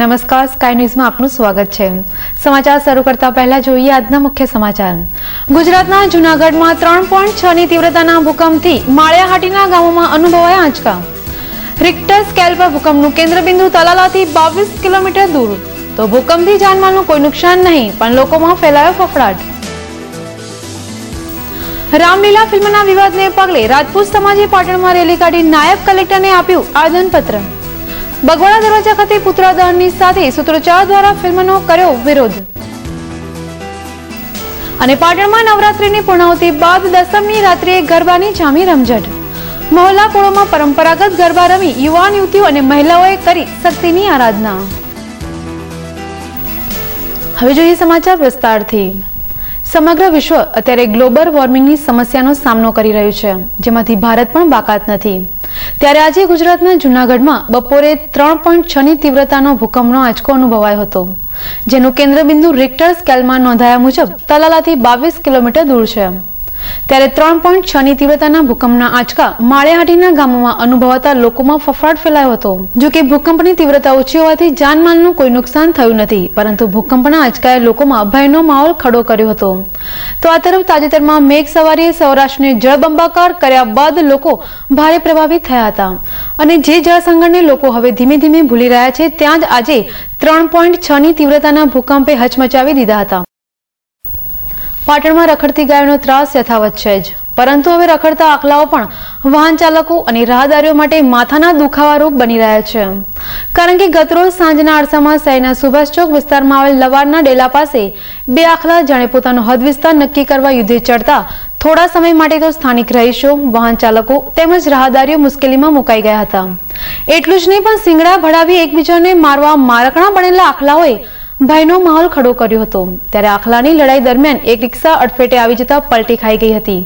નમસ્કાર, સ્કાય ન્યૂઝમાં આપનું સ્વાગત છે। સમાચાર શરૂ કરતા પહેલા જોઈએ આજના મુખ્ય સમાચાર। ગુજરાતના જૂનાગઢમાં 3.6 ની તીવ્રતાના ભૂકંપથી માળિયાહાટીના ગામોમાં અનુભવાયા આંચકા। રિક્ટર સ્કેલ પર ભૂકંપનું કેન્દ્રબિંદુ તલાલાથી 22 કિલોમીટર દૂર। તો ભૂકંપથી જાનમાલનું કોઈ નુકસાન નહીં, પણ લોકોમાં ફેલાયો ફફડાટ। રામલીલા ફિલ્મના વિવાદને પગલે રાજપૂત સમાજે પાટણમાં રેલી કાઢી નાયબ કલેક્ટરને આપ્યું આવેદનપત્ર। બગવાડા દરવાજા ખાતે પુતળા દહનની સાથે સૂત્રોચ્ચાર દ્વારા ફિલ્મનો કર્યો વિરોધ। અને પાટણમાં નવરાત્રિની પૂર્ણાહુતિ બાદ દસમની રાત્રિએ ગરબાની જામી રમઝટ। મહોલ્લા પોળોમાં પરંપરાગત ગરબા રમી યુવાન યુવતીઓ અને મહિલાઓએ કરી શક્તિની આરાધના। હવે જોઈએ સમાચાર વિસ્તારથી। સમગ્ર વિશ્વ અત્યારે ગ્લોબલ વોર્મિંગની સમસ્યાનો સામનો કરી રહ્યું છે, જેમાંથી ભારત પણ બાકાત નથી। ત્યારે આજે ગુજરાતના જૂનાગઢમાં બપોરે 3.6 ની તીવ્રતાનો ભૂકંપનો આંચકો અનુભવાયો હતો, જેનું કેન્દ્રબિંદુ રિક્ટર સ્કેલમાં નોંધાયા મુજબ તલાલાથી 22 કિલોમીટર દૂર છે। ત્યારે 3.6 ની તીવ્રતાના ભૂકંપના આંચકા માળિયાહાટીના ગામોમાં અનુભવાતા લોકોમાં ફફડાટ ફેલાયો હતો। જો કે ભૂકંપની તીવ્રતા ઓછી હોવાથી જાનમાલનું કોઈ નુકસાન થયું નથી, પરંતુ ભૂકંપના આંચકાએ લોકોમાં ભયનો માહોલ ખડો કર્યો હતો। તો આ તરફ તાજેતરમાં મેઘ સવારીએ સૌરાષ્ટ્રને જળબંબાકાર કર્યા બાદ લોકો ભારે પ્રભાવિત થયા હતા, અને જે જળસંકટને લોકો હવે ધીમે ધીમે ભૂલી રહ્યા છે, ત્યાં જ આજે 3.6 ની તીવ્રતાના ભૂકંપે હચમચાવી દીધા હતા। પાટણમાં રખડતી ગાયોનો ત્રાસ યથાવત છે જ, પરંતુ હવે રખડતા આખલાઓ પણ વાહન ચાલકો અને રાહદારીઓ માટે માથાના દુખાવારૂપ બની રહ્યા છે। કારણ કે ગતરોજ સાંજના અરસામાં શહેરના સુભાષ ચોક વિસ્તારમાં આવેલ લવારના ડેલા પાસે બે આખલા જાણે પોતાનો હદ વિસ્તાર નક્કી કરવા યુદ્ધે ચડતા થોડા સમય માટે તો સ્થાનિક રહીશો, વાહન ચાલકો તેમજ રાહદારીઓ મુશ્કેલીમાં મુકાઈ ગયા હતા। એટલું જ નહીં, પણ સિંગડા ભડાવી એકબીજાને મારવા મારકણા બનેલા આખલાઓએ ભયનો માહોલ ખડો કર્યો હતો। ત્યારે આખલાની લડાઈ દરમિયાન એક રિક્ષા અડફેટે આવી જતા પલટી ખાઈ ગઈ હતી।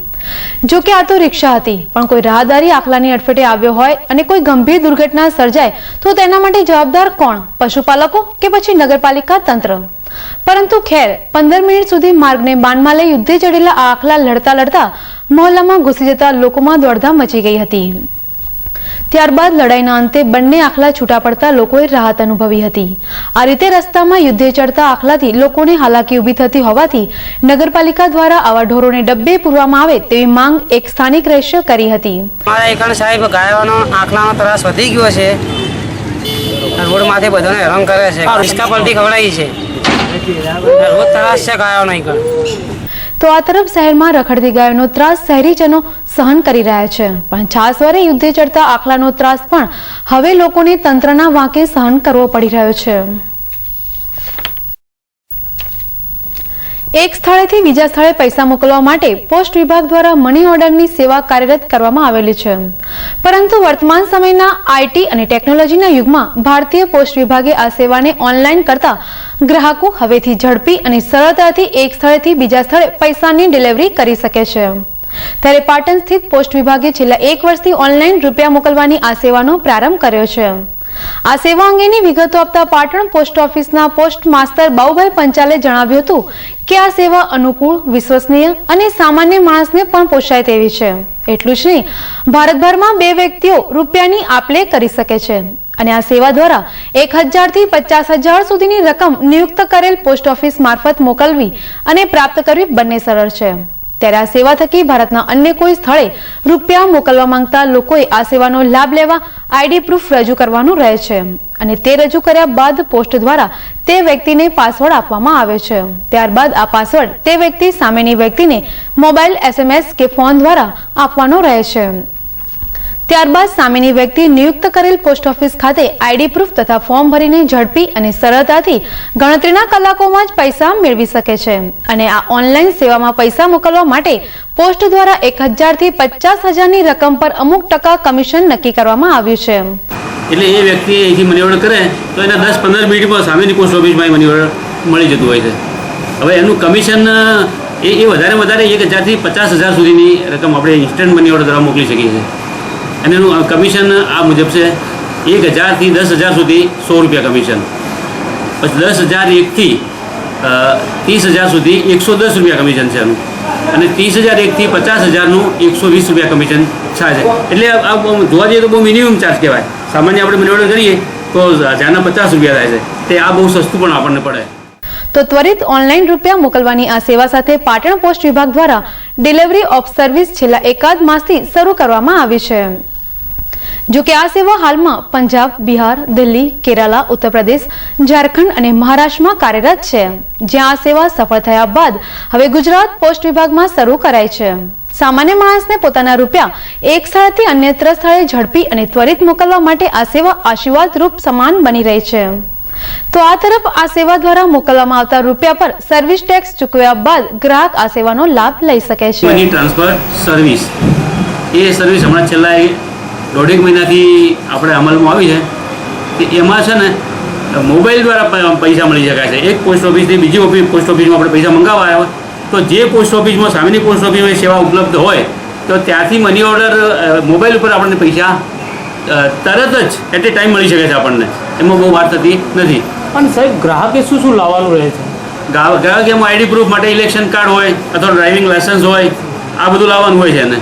જો કે આ તો રિક્ષા હતી, પણ કોઈ રાહદારી આખલાની અડફેટે આવ્યો હોય અને કોઈ ગંભીર દુર્ઘટના સર્જાય તો તેના માટે જવાબદાર કોણ? પશુપાલકો કે પછી નગરપાલિકા તંત્ર? પરંતુ ખેર, 15 મિનિટ સુધી માર્ગને બાનમાં લઈ યુદ્ધે ચડેલા આ આખલા લડતા લડતા મહોલ્લામાં ઘૂસી જતા લોકોમાં દોડધામ મચી ગઈ હતી। ત્યારબાદ લડાઈના અંતે બંને આખલા છૂટા પડતા લોકોએ રાહત અનુભવી હતી। આ રીતે રસ્તામાં યુદ્ધે ચડતા આખલાથી લોકોને હાલાકી ઊભી થતી હોવાથી નગરપાલિકા દ્વારા આવા ઢોરોને ડબ્બે પૂરવામાં આવે તેવી માંગ એક સ્થાનિક રહીશે કરી હતી। મારા એકણ સાહેબ ગાયોનો આખલાનો ત્રાસ વધી ગયો છે, રોડ માથે બધાને હેરાન કરે છે, રિસ્કા પલટી ખવડાવી છે, રોજ ત્રાસ છે ગાયોનો એકણ। તો આ તરફ શહેરમાં રખડતી ગાયોનો ત્રાસ શહેરીજનો સહન કરી રહ્યા છે, પણ છાસવારે યુદ્ધે ચડતા આખલાનો ત્રાસ પણ હવે લોકોને તંત્રના વાંકે સહન કરવો પડી રહ્યો છે। એક સ્થળેથી બીજા સ્થળે પૈસા મોકલવા માટે પોસ્ટ વિભાગ દ્વારા મની ઓર્ડરની સેવા કાર્યરત કરવામાં આવેલી છે, પરંતુ વર્તમાન સમયના આઈટી અને ટેકનોલોજીના યુગમાં ભારતીય પોસ્ટ વિભાગે આ સેવાને ઓનલાઈન કરતા ગ્રાહકો હવેથી ઝડપી અને સરળતાથી એક સ્થળેથી બીજા સ્થળે પૈસાની ડિલિવરી કરી શકે છે। ત્યારે પાટણ સ્થિત પોસ્ટ વિભાગે છેલ્લા 1 વર્ષથી ઓનલાઈન રૂપિયા મોકલવાની આ સેવાનો પ્રારંભ કર્યો છે। આ સેવા અંગેની વિગતો આપતા પાટણ પોસ્ટ ઓફિસના પોસ્ટ માસ્ટર બાઉભાઈ પંચાલે જણાવ્યું હતું કે આ સેવા અનુકૂળ, વિશ્વસનીય અને સામાન્ય માણસને પણ પોષાય તેવી છે। એટલું જ નહીં, ભારતભરમાં 2 વ્યક્તિઓ રૂપિયાની આપ-લે કરી શકે છે, અને આ સેવા દ્વારા 1000 થી 50,000 સુધીની રકમ નિયુક્ત કરેલ પોસ્ટ ઓફિસ મારફત મોકલવી અને પ્રાપ્ત કરવી બંને સરળ છે। ત્યારે આ સેવા થકી ભારતના અન્ય કોઈ સ્થળે રૂપિયા મોકલવા માંગતા લોકોએ આ સેવાનો લાભ લેવા આઈડી પ્રૂફ રજૂ કરવાનું રહે છે, અને તે રજૂ કર્યા બાદ પોસ્ટ દ્વારા તે વ્યક્તિને પાસવર્ડ આપવામાં આવે છે। ત્યારબાદ આ પાસવર્ડ તે વ્યક્તિ સામેની વ્યક્તિને મોબાઈલ, SMS કે ફોન દ્વારા આપવાનો રહે છે। ત્યારબાદ સામેની વ્યક્તિ નિયુક્ત કરેલ પોસ્ટ ઓફિસ ખાતે આઈડી પ્રૂફ તથા ફોર્મ ભરીને ઝડપી અને સરળતાથી ગણતરીના કલાકોમાં જ પૈસા મેળવી શકે છે। અને આ ઓનલાઈન સેવામાં પૈસા મોકલવા માટે પોસ્ટ દ્વારા 1000 થી 50,000 ની રકમ પર અમુક ટકા કમિશન નક્કી કરવામાં આવ્યું છે। એટલે એ વ્યક્તિ અહીંથી મની ઓર્ડર કરે તો એના 10-15 મિનિટમાં સામેની પોસ્ટ ઓફિસમાં મની ઓર્ડર મળી જતું હોય છે। હવે એનું કમિશન એ વધારે 1000 થી 50,000 સુધીની રકમ આપણે ઇન્સ્ટન્ટ મની ઓર્ડર દ્વારા મોકલી શકીએ છીએ, અને એનું કમિશન આ મુજબ છે 1000 થી 10,000 સુધી 100 રૂપિયા કમિશન, પછી 10,001 થી 30,000 સુધી 110 રૂપિયા કમિશન છે એનું, અને 30,001 થી 50,000નું 120 રૂપિયા કમિશન થાય છે। એટલે આ જોવા જઈએ તો બહુ મિનિમમ ચાર્જ કહેવાય। સામાન્ય આપણે મની ઓર્ડર કરીએ તો 1000ના 50 રૂપિયા થાય છે. તે આ બહુ સસ્તું પણ આપણને પડે. તો ત્વરિત ઓનલાઈન રૂપિયા મોકલવાની આ સેવા સાથે પાટણ પોસ્ટ વિભાગ દ્વારા ડિલિવરી ઓફ સર્વિસ છેલ્લા એકાદ માસથી શરૂ કરવામાં આવી છે. જો કે આ સેવા હાલમાં પંજાબ, બિહાર, દિલ્હી, કેરાલા, ઉત્તર પ્રદેશ, ઝારખંડ અને મહારાષ્ટ્રમાં કાર્યરત છે, જ્યાં આ સેવા સફળ થયા બાદ હવે ગુજરાત પોસ્ટ વિભાગમાં શરૂ કરાઈ છે. સામાન્ય માણસને પોતાના રૂપિયા એક સ્થળેથી અન્યત્ર સ્થળે ઝડપી અને ત્વરિત મોકલવા માટે આ સેવા આશીર્વાદ રૂપ સમાન બની રહી છે. તો આ તરફ આ સેવા દ્વારા મોકલવામાં આવતા રૂપિયા પર સર્વિસ ટેક્સ ચૂકવ્યા બાદ ગ્રાહક આ સેવાનો લાભ લઈ શકે છે. મની ટ્રાન્સફર સર્વિસ એ સર્વિસ હમણાં છેલ્લા 1.5 મહિનાથી આપણે અમલમાં આવી છે. કે એમાં છે ને મોબાઈલ દ્વારા પૈસા મળી શકાય છે. એક પોસ્ટ ઓફિસથી બીજી પોસ્ટ ઓફિસમાં આપણે પૈસા મંગાવવા આવ્યા હોય તો જે પોસ્ટ ઓફિસમાં સામેની પોસ્ટ ઓફિસમાં સેવા ઉપલબ્ધ હોય તો ત્યાંથી મની ઓર્ડર મોબાઈલ ઉપર આપણને પૈસા તરત જ એટ એ ટાઈમ મળી શકે છે આપણને. એમાં બહુ વાર થતી નથી. પણ સાહેબ ગ્રાહકે શું શું લાવવાનું રહે છે? ગ્રાહક એમાં આઈડી પ્રૂફ માટે ઇલેક્શન કાર્ડ હોય અથવા ડ્રાઇવિંગ લાયસન્સ હોય, આ બધું લાવવાનું હોય છે. એને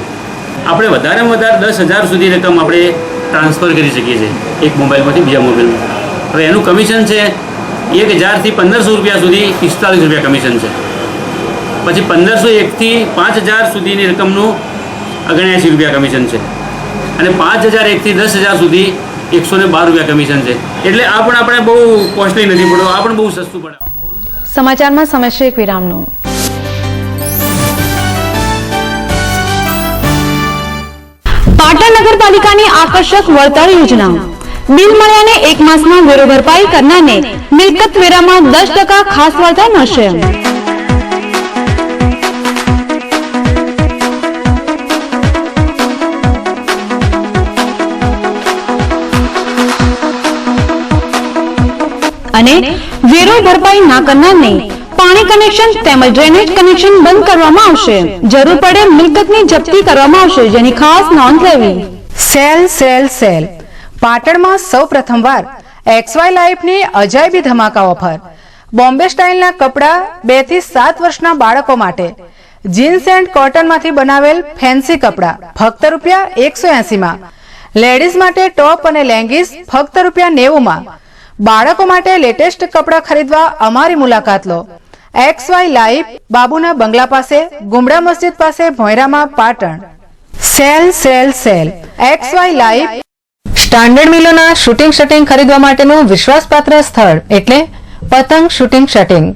આપણે વધારેમાં વધારે 10,000 સુધી રકમ આપણે ટ્રાન્સફર કરી શકીએ છીએ એક મોબાઈલમાંથી બીજા મોબાઈલમાં. હવે એનું કમિશન છે 1,000થી 1,500 રૂપિયા સુધી 45 રૂપિયા કમિશન છે. પછી 1,501થી 5,000 સુધીની રકમનું 79 રૂપિયા કમિશન છે. અને 5,001થી 10,000 સુધી 112 રૂપિયા કમિશન છે. એટલે આ પણ આપણે બહુ કોસ્ટલી નથી પડતો, આ પણ બહુ સસ્તું પડે. સમાચારમાં સમય છે એક વિરામનો. પાટણ નગરપાલિકાની આકર્ષક વળતર યોજના. બિલ મળ્યાને એક માસમાં વેરો ભરપાઈ કરનારને મિલકત વેરામાં 10% ખાસ વળતર મળશે. અને વેરો ભરપાઈ ના કરનારને પાણી કનેક્શન તેમજ ડ્રેનેજ કનેક્શન બંધ કરવામાં આવશે. જરૂર પડે મિલકતની જપ્તી કરવામાં આવશે, જેની ખાસ નોંધ લેવી. સેલ સેલ સેલ પાટણમાં સૌ પ્રથમવાર XY લાઈફની અજાયબી ધમાકા ઓફર. બોમ્બે સ્ટાઇલના કપડાં 2 થી 7 વર્ષના બાળકો માટે, જીન્સ એન્ડ કોટનમાંથી બનાવેલ ફેન્સી કપડાં ફક્ત ₹180માં, લેડીઝ માટે ટોપ અને લેંગીસ ફક્ત ₹90માં. બાળકો માટે લેટેસ્ટ કપડાં ખરીદવા અમારી મુલાકાત લો. XY લાઈફ, બાબુના બંગલા પાસે, ગુમડા મસ્જિદ પાસે, ભોંયરામાં, Patan. Sale sale sale XY life standard મિલોના શૂટિંગ શટિંગ ખરીદવા માટેનું વિશ્વાસપાત્ર સ્થળ એટલે પતંગ શૂટિંગ શટિંગ,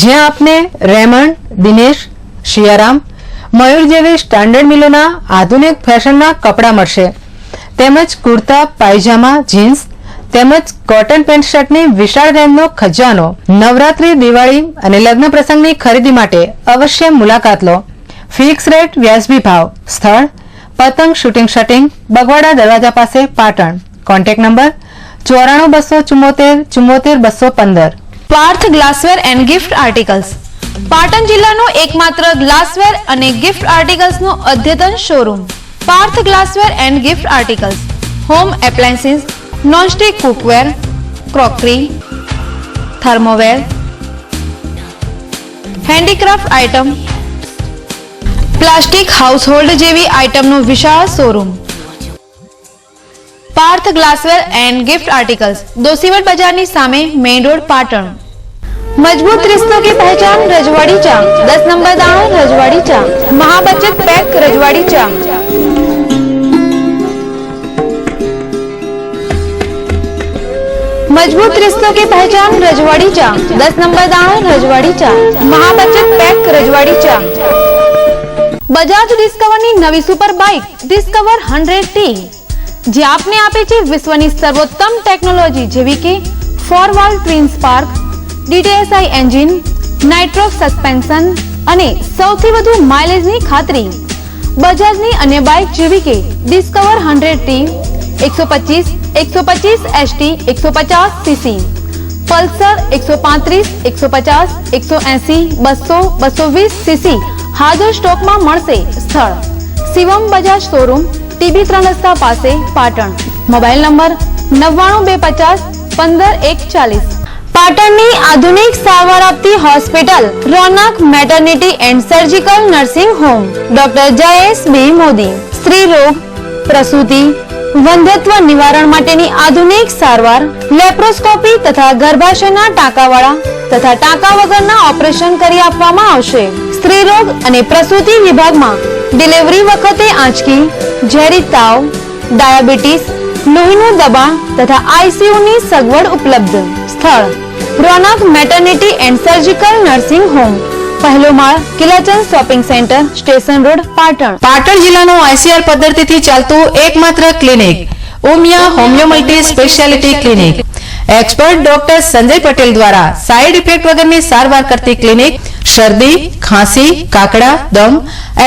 જ્યાં આપને રેમન્ડ, દિનેશ, શિયારામ, મયુર જેવી સ્ટાન્ડર્ડ મિલોના આધુનિક ફેશનના કપડાં મળશે, તેમજ કુર્તા, પાયજામા, જીન્સ તેમજ કોટન પેન્ટ શર્ટની વિશાળ રેન્જનો ખજાનો. નવરાત્રી, દિવાળી અને લગ્ન પ્રસંગની ખરીદી માટે અવશ્ય મુલાકાત લો. ફિક્સ રેટ, વ્યાજબી ભાવ. સ્થળ પતંગ શૂટિંગ શટિંગ, બગવાડા દરવાજા પાસે, Patan. Contact number 9424744215. Parth glassware and gift articles. Patan જિલ્લાનો એકમાત્ર ગ્લાસવેર અને ગિફ્ટ આર્ટિકલ્સનો અદ્યતન showroom. Parth glassware and gift articles home appliances, nonstick cookware, crockery, thermoware, handicraft item, plastic household જેવી આઇટમનો વિશાળ showroom. Parth glassware and gift articles, Dosivat बाजारनी सामे, मेन रोड, पाटण. मजबूत रिश्तों की पहचान रजवाड़ी चा, 10 नंबर दाणो रजवाड़ी चा, महाबचत पैक रजवाड़ी चा. मजबूत रिश्तों की पहचान रजवाड़ी चा, 10 नंबर दाणो रजवाड़ी चा, महाबचत पैक रजवाड़ी चा. बजाज डिस्कवरनी नवी सुपर बाइक डिस्कवर 100T, જે આપને આપે છે વિશ્વની સર્વોત્તમ ટેકનોલોજી જેવી કે 4 twin spark, DTSI engine, Nitrox suspension અને સૌથી વધુ માઇલેજની ખાતરી. બજાજની અન્ય બાઇક જેવી કે discover 100T, 125, 125 ST, 150 cc, Pulsar 135, 150, 180, 200, 220 cc હાજર સ્ટોકમાં મળશે. સ્થળ શિવમ બજાજ શોરૂમ, TB 3 રસ્તા પાસે, પાટણ. Mobile number 9925154140. પાટણની આધુનિક સારવાર આપતી hospital Raunak maternity and surgical nursing home, doctor Jayesh B Modi. સ્ત્રી રોગ, પ્રસૂતિ, વંધ્યત્વ નિવારણ માટેની આધુનિક સારવાર, લેપ્રોસ્કોપી તથા ગર્ભાશયના ટાંકાવાળા તથા ટાંકા વગરના ઓપરેશન કરી આપવામાં આવશે. સ્ત્રી રોગ અને પ્રસૂતિ વિભાગમાં ડિલિવરી વખતે આંચકી, ઝેરી તાવ, ડાયાબિટીસ, લોહીનું દબાણ તથા આઈસીયુ ની સગવડ ઉપલબ્ધ. સ્થળ Ronak maternity and surgical nursing home, પહેલો માળ, Kilachand shopping centre, station road, Patan. Patan જિલ્લાનું ICR પદ્ધતિથી ચાલતું એકમાત્ર clinic Umiya homeo multi speciality clinic. Expert doctor Sanjay Patel દ્વારા સાઇડ ઇફેક્ટ વગરની સારવાર કરતી ક્લિનિક શરદી, ખાંસી, કાકડા, દમ,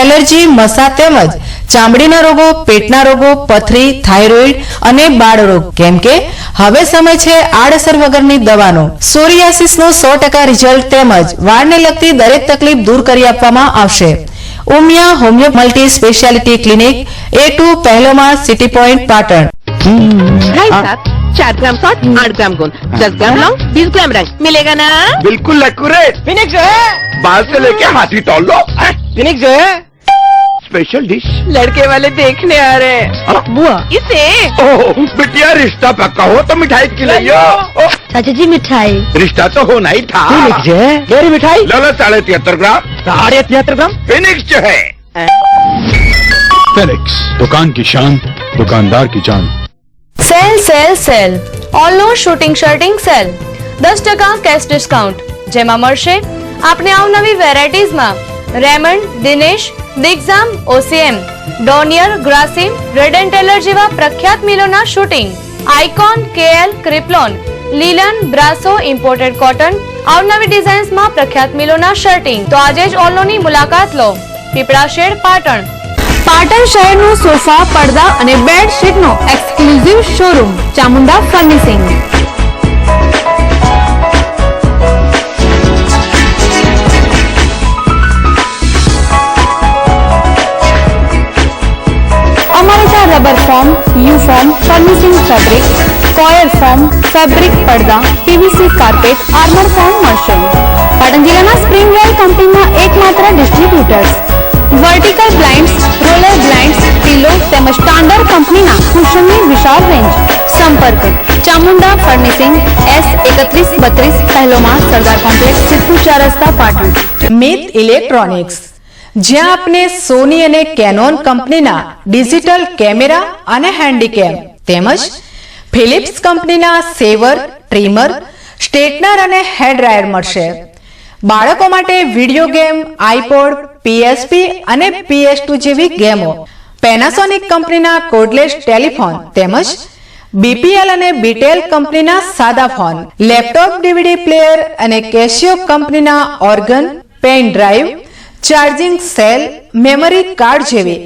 એલર્જી, મસા તેમજ ચામડીના રોગો, પેટના રોગો, પથરી, થાઇરોઇડ અને બાળરોગ. કેમ કે હવે સમય છે આડઅસર વગરની દવાનો. સોરિયાસિસનું 100% રિઝલ્ટ તેમજ વાળને લગતી દરેક તકલીફ દૂર કરી આપવામાં આવશે. Umiya homeo multi speciality clinic, A2 પહેલો માળ, સિટી પોઈન્ટ, પાટણ. 4 ग्राम सॉल्ट, 8 ग्राम गोंद, 10 ग्राम लौंग, 20 ग्राम रंग मिलेगा ना? बिल्कुल एक्यूरेट. फिनिक्स जो है बाल से लेके हाथी तौल लो. फिनिक्स जो है स्पेशल डिश. लड़के वाले देखने आ रहे हैं. बुआ इसे ओह बिटिया, रिश्ता पक्का हो तो मिठाई खिलाइयो. चाचा जी मिठाई. रिश्ता तो होना ही था. फिनिक्स जो है मेरी मिठाई. लो 73 ग्राम. 73 ग्राम फिनिक्स जो है. फिनिक्स, दुकान की शान, दुकानदार की जान. સેલ સેલ સેલ ઓલનો suiting shirting sale 10% cash discount, જેમાં મળશે આપને અવનવી વેરાયટીઝમાં Raymond, Dinesh, Digjam, OCM, Donear, Grasim, Reid and Taylor જેવા પ્રખ્યાત મિલોના શૂટિંગ, આઇકોન, KL, ક્રિપ્લોન, લીલન, બ્રાસો, ઇમ્પોર્ટેડ કોટન, અવનવી ડિઝાઇન્સમાં પ્રખ્યાત મિલોના શર્ટિંગ. તો આજે જ ઓલનોની મુલાકાત લો. પીપળા શેડ, પાટણ. પાટણ શહેરનું સોફા, પડદા અને બેડશીટનો એક્સક્લુઝિવ શોરૂમ ચામુંડા ફર્નિશિંગ. અમારે ત્યાં rubber form, you form, furnishing fabric, square form, fabric પડદા, PVC કાર્પેટ, આર્મર ફોર્મ મળશે. પાટણ જિલ્લાના સ્પ્રિંગવેલ કંપનીના એકમાત્ર distributors. Vertical blinds, roller blinds, pillow તેમજ સ્ટાન્ડર્ડ કંપનીના કુશનની વિશાળ રેન્જ. સંપર્ક ચામુંડા ફર્નિશિંગ, S3132 પહેલો માળ, સરદાર કોમ્પ્લેક્સ, સિદ્ધપુર 4 રસ્તા, પાટણ. મિત ઇલેક્ટ્રોનિક્સ, જ્યાં આપને સોની અને કેનોન કંપનીના ડિજિટલ કેમેરા અને હેન્ડીકેમ તેમજ ફિલિપ્સ કંપનીના સેવર, ટ્રીમર, સ્ટ્રેટનર અને હેર ડ્રાયર મળશે. બાળકો માટે વિડીયો ગેમ, આઈપોડ, PSP અને PS2 જેવી ગેમો, પેનાસોનિક કંપનીના કોર્ડલેસ ટેલિફોન તેમજ BPL અને BTEL કંપનીના સાદા ફોન, લેપટોપ, DVD પ્લેયર અને કેશિયો કંપનીના organ, pen drive, charging cell, memory card જેવી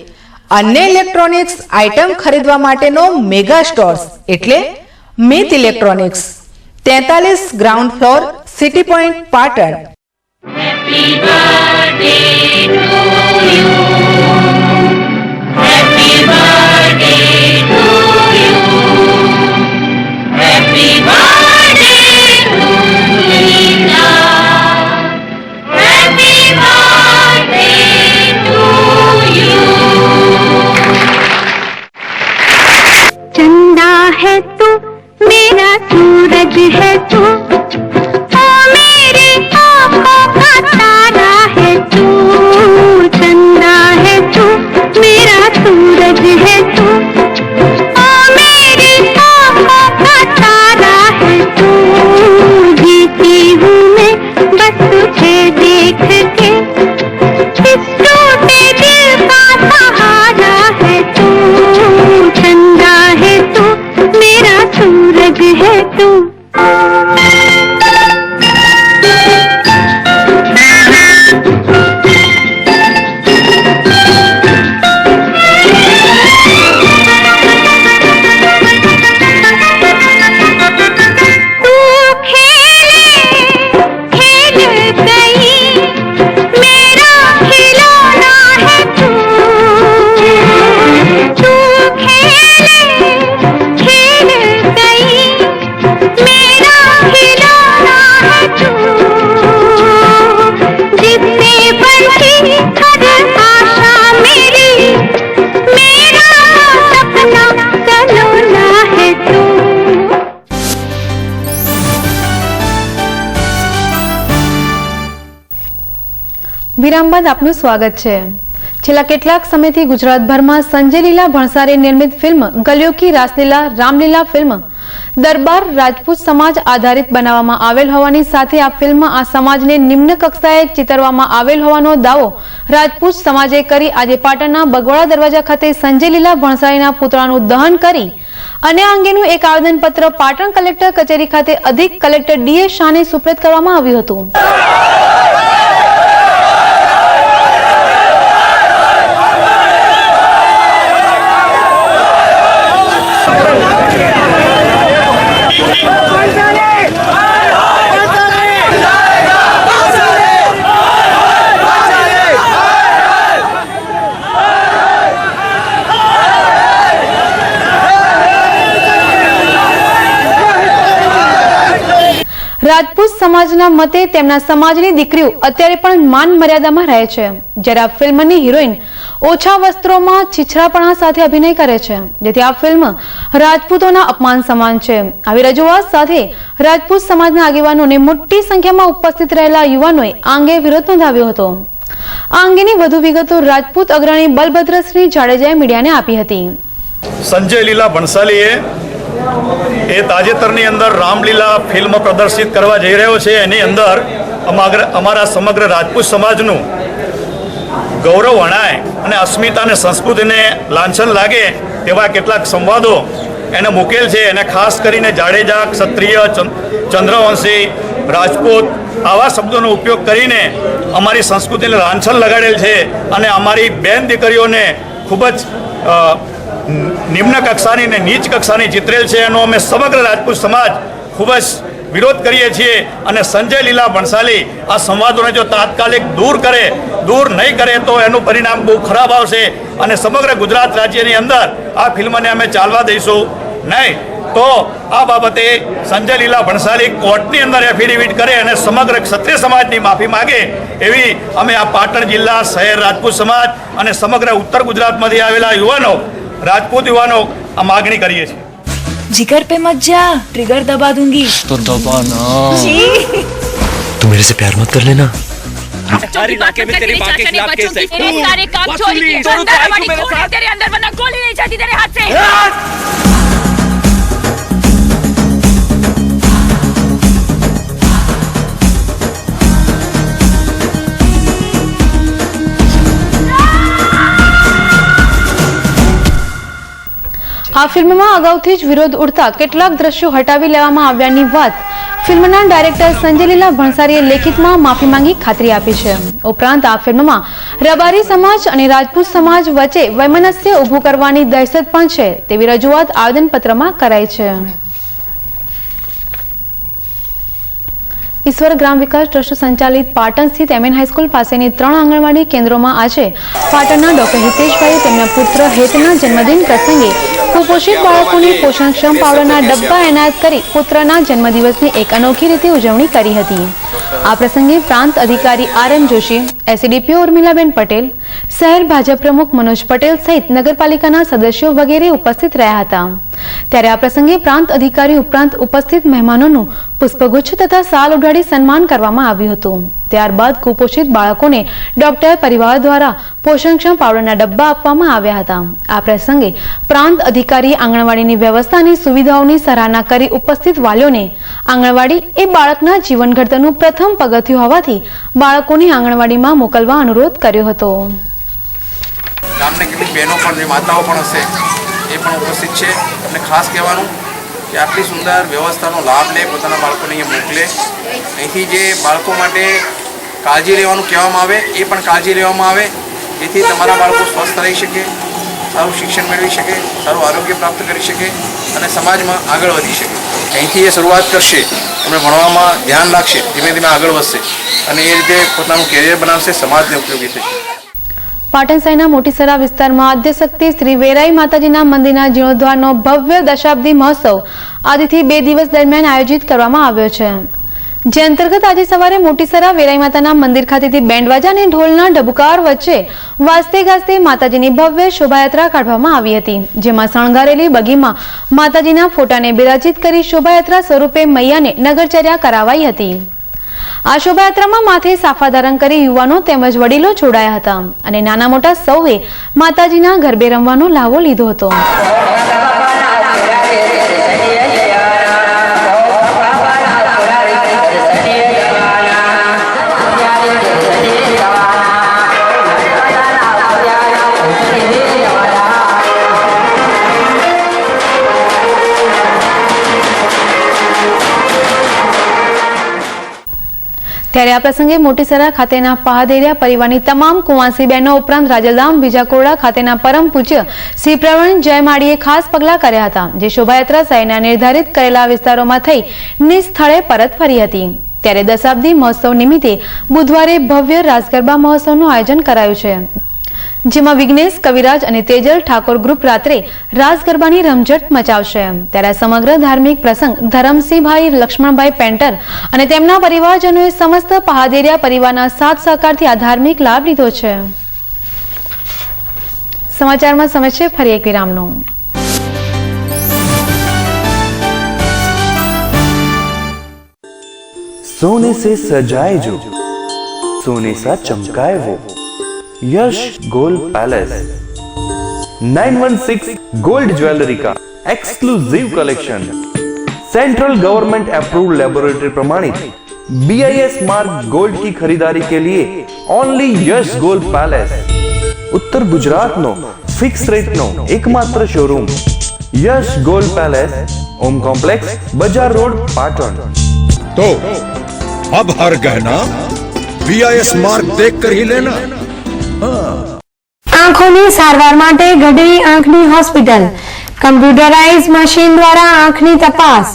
અન્ય ઇલેક્ટ્રોનિક્સ આઇટમ ખરીદવા માટેનો મેગા સ્ટોર્સ એટલે Mit electronics, 43 ground floor, city point, Patan. Happy birthday to you. Happy birthday to you. Happy birthday to Leela. Happy birthday to you. चंदा है तू, मेरा सूरज है तू, ओ मेरे आँखों का तारा है तू. चंदा है तू, मेरा सूरज है तू, ओ मेरी आँखों का तारा है तू. जीती हूँ मैं बस तुझे देख के, इस टूटे दिल का सहारा है तू. चंदा है तू, मेरा सूरज है तू. વિરામ બાદ આપનું સ્વાગત છે। છેલ્લા કેટલાક સમયથી ગુજરાતભરમાં સંજય લીલા ભણસારે નિર્મિત ફિલ્મ ગલીઓ કી રાસલીલા રામલીલા ફિલ્મ દરબાર રાજપૂત સમાજ આધારિત બનાવવામાં આવેલ હોવાની સાથે આ ફિલ્મ આ સમાજને નિમ્ન કક્ષાએ ચિતરવામાં આવેલ હોવાનો દાવો રાજપૂત સમાજે કરી આજે પાટણના બગવાડા દરવાજા ખાતે સંજય લીલા ભણસારીના પુતળાનું દહન કરી અને આ અંગેનું એક આવેદનપત્ર પાટણ કલેક્ટર કચેરી ખાતે અધિક કલેક્ટર ડીએસ શાહને સુપ્રત કરવામાં આવ્યું હતું। રાજપૂત સમાજના મતે તેમના સમાજની દીકરીઓ અત્યારે પણ માન મર્યાદામાં રહે છે, જ્યારે આ ફિલ્મની હિરોઈન ઓછા વસ્ત્રોમાં છીછરાપણા સાથે અભિનય કરે છે, જેથી આ ફિલ્મ રાજપૂતોના અપમાન સમાન છે। આવી રજૂઆત સાથે રાજપૂત સમાજના આગેવાનોને મોટી સંખ્યામાં ઉપસ્થિત રહેલા યુવાનોએ આ અંગે વિરોધ નોંધાવ્યો હતો। આ અંગેની વધુ વિગતો રાજપૂત અગ્રણી બલભદ્રસિંહ જાડેજાએ મીડિયાને આપી હતી। સંજય લીલા ભણસાલીએ એ તાજેતરની અંદર રામલીલા ફિલ્મ પ્રદર્શિત કરવા જઈ રહ્યો છે। એની અંદર અમારા સમગ્ર રાજપૂત સમાજનું ગૌરવ વણાય અને અસ્મિતા અને સંસ્કૃતિને લાંછન લાગે તેવા કેટલાક સંવાદો એને મૂકેલ છે। એને ખાસ કરીને જાડેજા, ક્ષત્રિય, ચંદ્રવંશી, રાજપૂત આવા શબ્દોનો ઉપયોગ કરીને અમારી સંસ્કૃતિને લાંછન લગાડેલ છે અને અમારી બેન દીકરીઓને ખૂબ જ નિમ્ન કક્ષાની ને નીચ કક્ષાની ચિતરેલ છે। એનો અમે સમગ્ર રાજપૂત સમાજ ખૂબ જ વિરોધ કરીએ છીએ અને સંજય લીલા ભણસાલી આ સંવાદોને જો તાત્કાલિક દૂર નહીં કરે તો એનું પરિણામ બહુ ખરાબ આવશે અને સમગ્ર ગુજરાત રાજ્યની અંદર આ ફિલ્મને અમે ચાલવા દઈશું નહીં। તો આ બાબતે સંજય લીલા ભણસાલી કોર્ટની અંદર એફિડેવિટ કરે અને સમગ્ર ક્ષત્રિય સમાજની માફી માગે એવી અમે આ પાટણ જિલ્લા શહેર રાજપૂત સમાજ અને સમગ્ર ઉત્તર ગુજરાતમાંથી આવેલા યુવાનો राजपूत युवानों मांगनी करिए छे। जिगर पे मत जा, ट्रिगर दबा दूंगी। तो दबा ना। जी। तू मेरे से प्यार मत कर लेना। हर इलाके में तेरी मां के खिलाफ केस है। तेरे सारे काम छोड़ के अंदर हमारी खून है तेरे अंदर, वरना गोली नहीं जाती तेरे हाथ से। આ ફિલ્મમાં અગાઉથી જ વિરોધ ઉઠતા કેટલાક દ્રશ્યો હટાવી લેવામાં આવ્યાની વાત ફિલ્મના ડાયરેક્ટર સંજય લીલા ભણસારીએ લેખિતમાં માફી માંગી ખાતરી આપી છે। ઉપરાંત આ ફિલ્મમાં રબારી સમાજ અને રાજપૂત સમાજ વચ્ચે વૈમનસ્ય ઊભું કરવાની દહેશત પણ છે તેવી રજૂઆત આવેદનપત્રમાં કરાઈ છે। ઈશ્વર ગ્રામ વિકાસ ટ્રસ્ટ સંચાલિત પાટણ સ્થિત એમએન હાઈસ્કૂલ પાસેની 3 આંગણવાડી કેન્દ્રોમાં આજે પાટણના ડોક્ટર હિતેશભાઈએ તેમના પુત્ર હેતના જન્મદિન પ્રસંગે કુપોષિત બાળકોને પોષણક્ષમ પાવડરના ડબ્બા એનાયત કરી પુત્રના જન્મદિવસની એક અનોખી રીતે ઉજવણી કરી હતી। આ પ્રસંગે પ્રાંત અધિકારી આર.એમ. જોશી, એસડીપીઓ ઉર્મિલાબેન પટેલ, શહેર ભાજપ પ્રમુખ મનોજ પટેલ સહિત નગરપાલિકાના સદસ્યો વગેરે ઉપસ્થિત રહ્યા હતા। ત્યારે આ પ્રસંગે પ્રાંત અધિકારી ઉપરાંત ઉપસ્થિત મહેમાનોનું પુષ્પગુચ્છ તથા શાલ ઉડાડી સન્માન કરવામાં આવ્યું હતું। ત્યારબાદ કુપોષિત બાળકોને ડોક્ટર પરિવાર દ્વારા પોષણક્ષમ પાવડરના ડબ્બા આપવામાં આવ્યા હતા। આ પ્રસંગે પ્રાંત અધિકારીએ આંગણવાડીની વ્યવસ્થા અને સુવિધાઓની સરાહના કરી ઉપસ્થિત વાલીઓને આંગણવાડી એ બાળકના જીવન ઘડતરનું પ્રથમ પગથિયું હોવાથી બાળકોને આંગણવાડીમાં મોકલવા અનુરોધ કર્યો હતો। ગામની કેટલીક બહેનો પણ જે માતાઓ પણ હશે એ પણ ઉપસ્થિત છે અને ખાસ કહેવાનું કે આટલી સુંદર વ્યવસ્થાનો લાભ લે, પોતાના બાળકોને અહીંયા મોકલે। અહીંથી જે બાળકો માટે કાળજી લેવાનું કહેવામાં આવે એ પણ કાળજી લેવામાં આવે, જેથી તમારા બાળકો સ્વસ્થ રહી શકે, સારું શિક્ષણ મેળવી શકે, સારું આરોગ્ય પ્રાપ્ત કરી શકે અને સમાજમાં આગળ વધી શકે। અહીંથી એ શરૂઆત કરશે, એમને ભણવામાં ધ્યાન રાખશે, ધીમે ધીમે આગળ વધશે અને એ રીતે પોતાનું કેરિયર બનાવશે, સમાજને ઉપયોગી થશે। પાટણ શહેરના મોટીસરા વિસ્તારમાં આદ્યશક્તિ શ્રી વેરાઈ માતાજીના મંદિરના જીર્ણોદ્ધારનો ભવ્ય દશાબ્દી મહોત્સવ આજથી 2 દિવસ દરમિયાન આયોજિત કરવામાં આવ્યો છે। જે અંતર્ગત આજે સવારે મોટીસરા વેરાઈ માતાના મંદિર ખાતેથી બેન્ડવાજા અને ઢોલના ડબુકાર વચ્ચે વાજતે ગાજતે માતાજીની ભવ્ય શોભાયાત્રા કાઢવામાં આવી હતી, જેમાં શણગારેલી બગીમાં માતાજીના ફોટાને બિરાજિત કરી શોભાયાત્રા સ્વરૂપે મૈયાને નગરચર્યા કરાવાઈ હતી। આ શોભાયાત્રામાં માથે સાફા ધારણ કરી યુવાનો તેમજ વડીલો જોડાયા હતા અને નાના મોટા સૌએ માતાજીના ગરબે રમવાનો લાવો લીધો હતો. ત્યારે આ પ્રસંગે મોટીસરા ખાતેના પહાદેરિયા પરિવારની તમામ કુંવાસી બહેનો ઉપરાંત રાજલધામ બીજાકોરડા ખાતેના પરમ પૂજ્ય શ્રી પ્રવીણ જયમાળીએ ખાસ પગલાં કર્યા હતા, જે શોભાયાત્રા શહેરના નિર્ધારિત કરેલા વિસ્તારોમાં થઈ નિજ સ્થળે પરત ફરી હતી. ત્યારે દશાબ્દી મહોત્સવ નિમિત્તે બુધવારે ભવ્ય રાસ ગરબા મહોત્સવનું આયોજન કરાયું છે, જેમાં વિઘ્નેશ કવિરાજ અને તેજલ ઠાકોર ગ્રુપ રાત્રે રાસ ગરબાની રમઝટ મચાવશે. ત્યારે સમગ્ર ધાર્મિક પ્રસંગ ધરમસિંહભાઈ લક્ષ્મણભાઈ પેન્ટર અને તેમના પરિવારજનોએ સમસ્ત પહાદેરિયા પરિવારના સાથ સહકારથી આ ધાર્મિક લાભ લીધો છે. સમાચારમાં સમય છે ફરી એક વિરામનો. सोने से सजाए जो सोने सा चमकाए वो Yash gold palace 916 gold jewellery का exclusive collection central government approved laboratory प्रमाणित BIS मार्क गोल्ड की खरीदारी के लिए ओनली यश गोल्ड पैलेस उत्तर गुजरात नो फिक्स रेट नो एकमात्र showroom Yash gold palace Om complex Bazar road Patan. तो अब हर गहना BIS मार्क देख कर ही लेना. આંખોની સારવાર માટે ગઢવી આંખની હોસ્પિટલ કમ્પ્યુટરાઇઝ મશીન દ્વારા આંખની તપાસ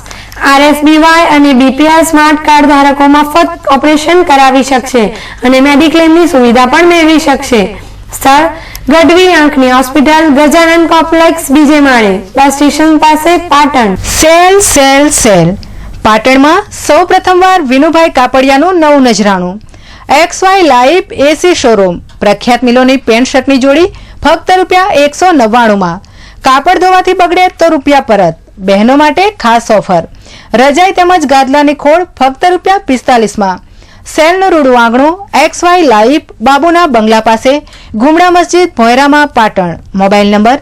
RSBY અને BPL સ્માર્ટ કાર્ડ ધારકો મફત ઓપરેશન કરાવી શકશે અને મેડિક્લેમની સુવિધા પણ મેળવી શકશે. સ્થળ ગઢવી આંખની હોસ્પિટલ, ગજાનન કોમ્પ્લેક્સ, બીજે માળે, બસ સ્ટેશન પાસે, પાટણ. સેલ સેલ સેલ પાટણમાં સૌ પ્રથમવાર વિનુભાઈ કાપડિયાનું નવું નજરાણું XY લાઈવ AC શોરૂમ. પ્રખ્યાત મિલોની પેન્ટ શર્ટની જોડી ફક્ત ₹199. કાપડ ધોવાથી બગડે તો રૂપિયા પરત. બહેનો માટે ખાસ ઓફર. રજાઈ તેમજ ગાદલાની ખોળ ફક્ત ₹45. સેલનું રૂડું આંગણું XY લાઈવ બાબુના બંગલા પાસે, ગુમડા મસ્જિદ, ભોયરામાં, Patan. Mobile number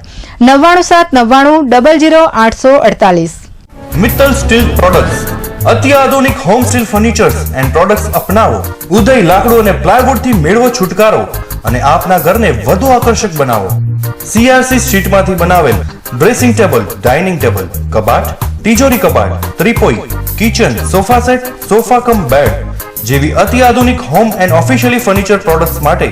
9979900848. Mittal steel products અત્યાધુનિક home steel furnitures and products અપનાવો. ઉદય લાકડું અને પ્લાયવુડ થી મેળવો છુટકારો અને આપના ઘરને વધુ આકર્ષક બનાવો. CRC શીટમાંથી બનાવેલ ડ્રેસિંગ ટેબલ, ડાઇનિંગ ટેબલ, કબાટ, તિજોરી કબાટ, ત્રિપોઈ, kitchen, sofa set, sofa cum bed જેવી અત્યાધુનિક home and officially furniture products માટે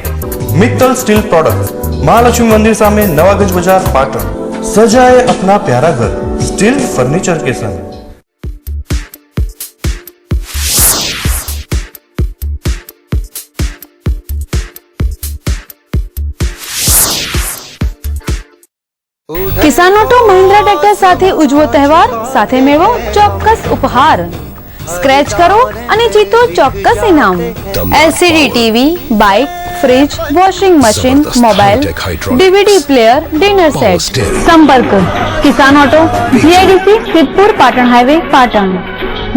મિત્તલ સ્ટીલ પ્રોડક્ટ્સ, મહાલક્ષ્મી મંદિર સામે, નવાગંજ બજાર, પાટણ. सजाए अपना प्यारा घर स्टील फर्नीचर के संग. કિસાન ઓટો મહિન્દ્રા ટ્રેક્ટર સાથે ઉજવો તહેવાર, સાથે મેળવો ચોક્કસ ઉપહાર. સ્ક્રેચ કરો અને જીતો ચોક્કસ ઇનામ. LCD TV, bike, fridge, washing machine, mobile, DVD player, dinner set. સંપર્ક Kisan auto, GIDC, Siddhpur, Patan highway, Patan.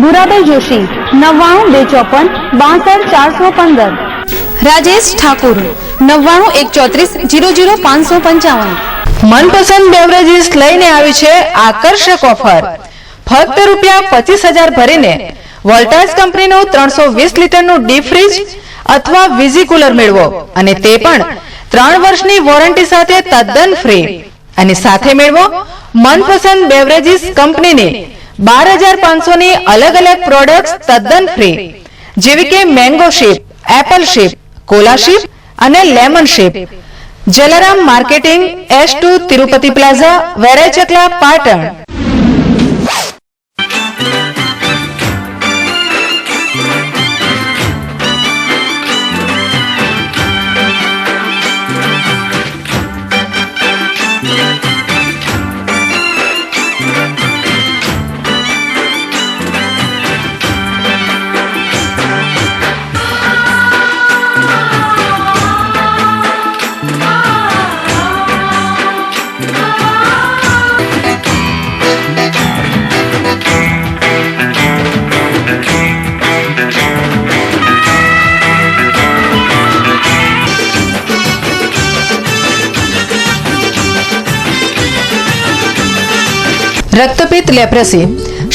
Bhurabhai Joshi 9924562415. Rajesh Thakur 9914300555. Manpasand beverages લઈને આવી છે આકર્ષક ઓફર. ફક્ત ₹25,000 ભરીને વોલ્ટાસ કંપનીનું 320 લીટરનું ડીપ ફ્રીજ અથવા વીઝી કુલર મેળવો અને તે પણ 3 વર્ષની વોરંટી સાથે તદ્દન ફ્રી. અને સાથે મેળવો મનપસંદ બેવરેજીસ કંપનીની 12,500 ની અલગ અલગ પ્રોડક્ટ્સ તદ્દન ફ્રી, જેવી કે mango shape, apple shape, cola shape અને lemon shape. Jalaram marketing, S2 Tirupati plaza, Verai Chakla, Patan. રક્તપિત્ત leprosy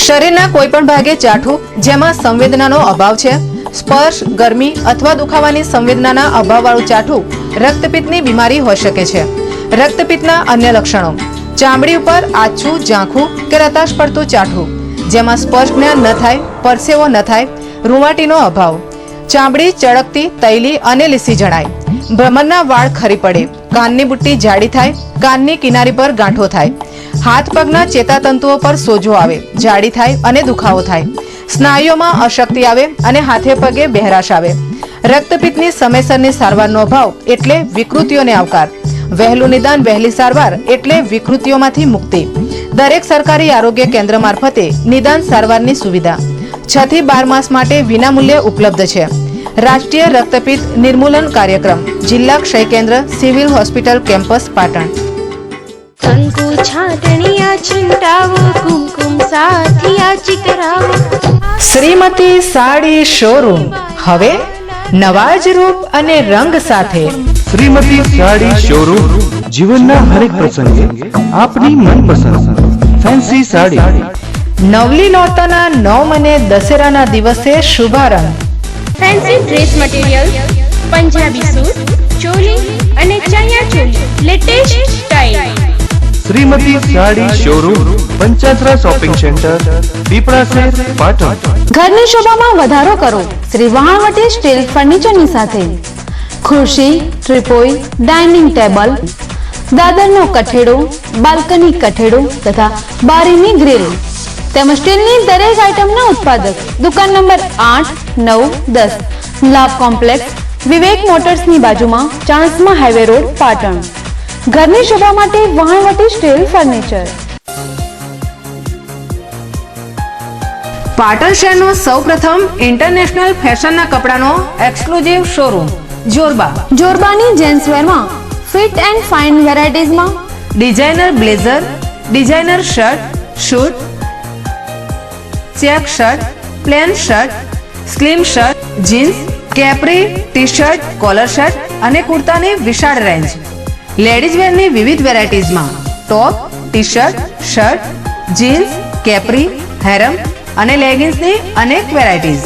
શરીરના કોઈ પણ ભાગે ચાઠું જેમાં સંવેદનાનો અભાવ છે. સ્પર્શ, ગરમી અથવા દુખાવાની સંવેદનાના અભાવવાળું ચાઠું રક્તપિત્તની બીમારી હોઈ શકે છે. રક્તપિત્તના અન્ય લક્ષણો: ચામડી ઉપર આછું, ઝાંખું કે રતાશ પડતું ચાઠું જેમાં સ્પર્શ જ્ઞાન ન થાય, પરસેવો ન થાય, રૂંવાટીનો અભાવ, ચામડી ચળકતી, તૈલી અને લીસી જણાય, ભ્રમરના વાળ ખરી પડે, કાનની બુટ્ટી જાડી થાય, કાનની કિનારી પર ગાંઠો થાય, હાથ પગના ચેતાતંતુઓ પર સોજો આવે, જાડી થાય અને દુખાવો થાય, સ્નાયુઓમાં અશક્તિ આવે અને હાથે પગે બહેરાશ આવે. રક્તપિત્તની સમયસરની સારવારનો અભાવ એટલે વિકૃતિઓને આવકાર. વહેલું નિદાન, વહેલી સારવાર એટલે વિકૃતિઓમાંથી મુક્તિ. દરેક સરકારી આરોગ્ય કેન્દ્ર મારફતે નિદાન સારવારની સુવિધા 6 થી 12 માસ માટે વિનામૂલ્યે ઉપલબ્ધ છે. રાષ્ટ્રીય રક્તપિત્ત નિર્મૂલન કાર્યક્રમ, જિલ્લા ક્ષય કેન્દ્ર, સિવિલ હોસ્પિટલ કેમ્પસ, પાટણ. કંકુ છાટણીયા છીંટાવો, કુમકુમ સાથિયા ચિતરાવો. શ્રીમતી સાડી શોરૂમ હવે નવા જ રૂપ અને રંગ સાથે. શ્રીમતી સાડી શોરૂમ જીવનના હરેક પ્રસંગે આપની મનપસંદ ફેન્સી સાડી. નવલી નોરતાના 9 અને દશેરાના દિવસે શુભારંભ. Fancy dress material, Punjabi suit, choli અને chaniya choli, latest style. Shrimati sari showroom, Panchasara shopping centre, Pipla શહેર, પાટણ. ઘરની શોભામાં વધારો કરો શ્રી વહાણવટી સ્ટીલ ફર્નિચરની સાથે. ખુરશી, ટ્રીપોય, ડાઇનિંગ ટેબલ, દાદરનો કઠેડો, બાલ્કની કઠેડો તથા બારીની ગ્રીલ તેમજ સ્ટીલની દરેક આઇટમના ઉત્પાદક દુકાન નંબર 8, 9, 10 લાભ કોમ્પ્લેક્સ, વિવેક મોટર્સની બાજુમાં, ચાણસ્મા હાઈવે રોડ, પાટણ. ઘરની શોભા માટે વહાણવટી સ્ટીલ ફર્નિચર. પાટણ શહેરનો સૌપ્રથમ ઇન્ટરનેશનલ ફેશનના કપડાનો એક્સક્લુઝિવ શોરૂમ જોરબા. જોરબાની જેન્ટ્સવેરમાં ફિટ એન્ડ ફાઇન વેરાયટીઝમાં designer blazer, designer shirt, suit, check shirt, plain shirt, slim shirt, jeans, capri, T shirt, collar shirt અને કુર્તાની વિશાળ રેન્જ. લેડીઝ વેરની વિવિધ વેરાયટીઝમાં top, T shirt, shirt, jeans, capri, harem અને લેગિન્સની અનેક વેરાયટીઝ.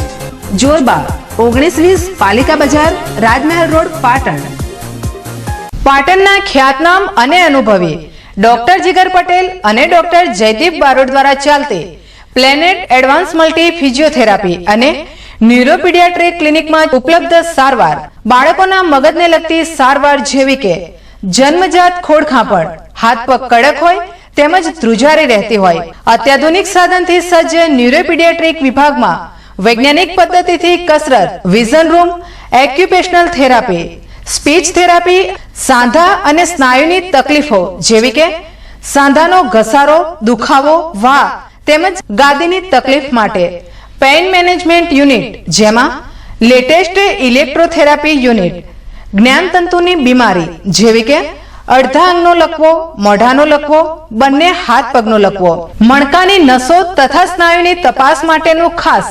જોરબા 1920 પાલિકા બજાર, રાજમહેલ રોડ, પાટણ. પાટણના ખ્યાતનામ અને અનુભવી ડોક્ટર જીગર પટેલ અને ડોક્ટર જયદીપ બારોટ દ્વારા ચાલતી પ્લેનેટ એડવાન્સ મલ્ટી ફિઝિયોથેરાપી અને ન્યુરોપીડિયાટ્રિક ક્લિનિકમાં ઉપલબ્ધ સારવાર. બાળકોના મગજને લગતી સારવાર જેવી કે જન્મજાત ખોડખાંપણ, હાથ પગ કડક હોય તેમજ ધ્રુજારી રહેતી હોય. અત્યાધુનિક સાધનથી સજ્જ ન્યુરોપીડિયાટ્રિક વિભાગમાં વૈજ્ઞાનિક પદ્ધતિથી કસરત, vision room, occupational therapy, speech therapy, સાંધા અને સ્નાયુની તકલીફો જેવી કે સાંધાનો ઘસારો, દુખાવો, વા તેમજ ગાદીની તકલીફ માટે પેઇન મેનેજમેન્ટ યુનિટ જેમાં લેટેસ્ટ ઇલેક્ટ્રોથેરાપી યુનિટ, જ્ઞાનતંતુની બીમારી જેવી કે અડધા અંગનો લકવો, મોઢાનો લકવો, બંને હાથ પગનો લકવો, મણકાની નસો તથા સ્નાયુની તપાસ માટેનું ખાસ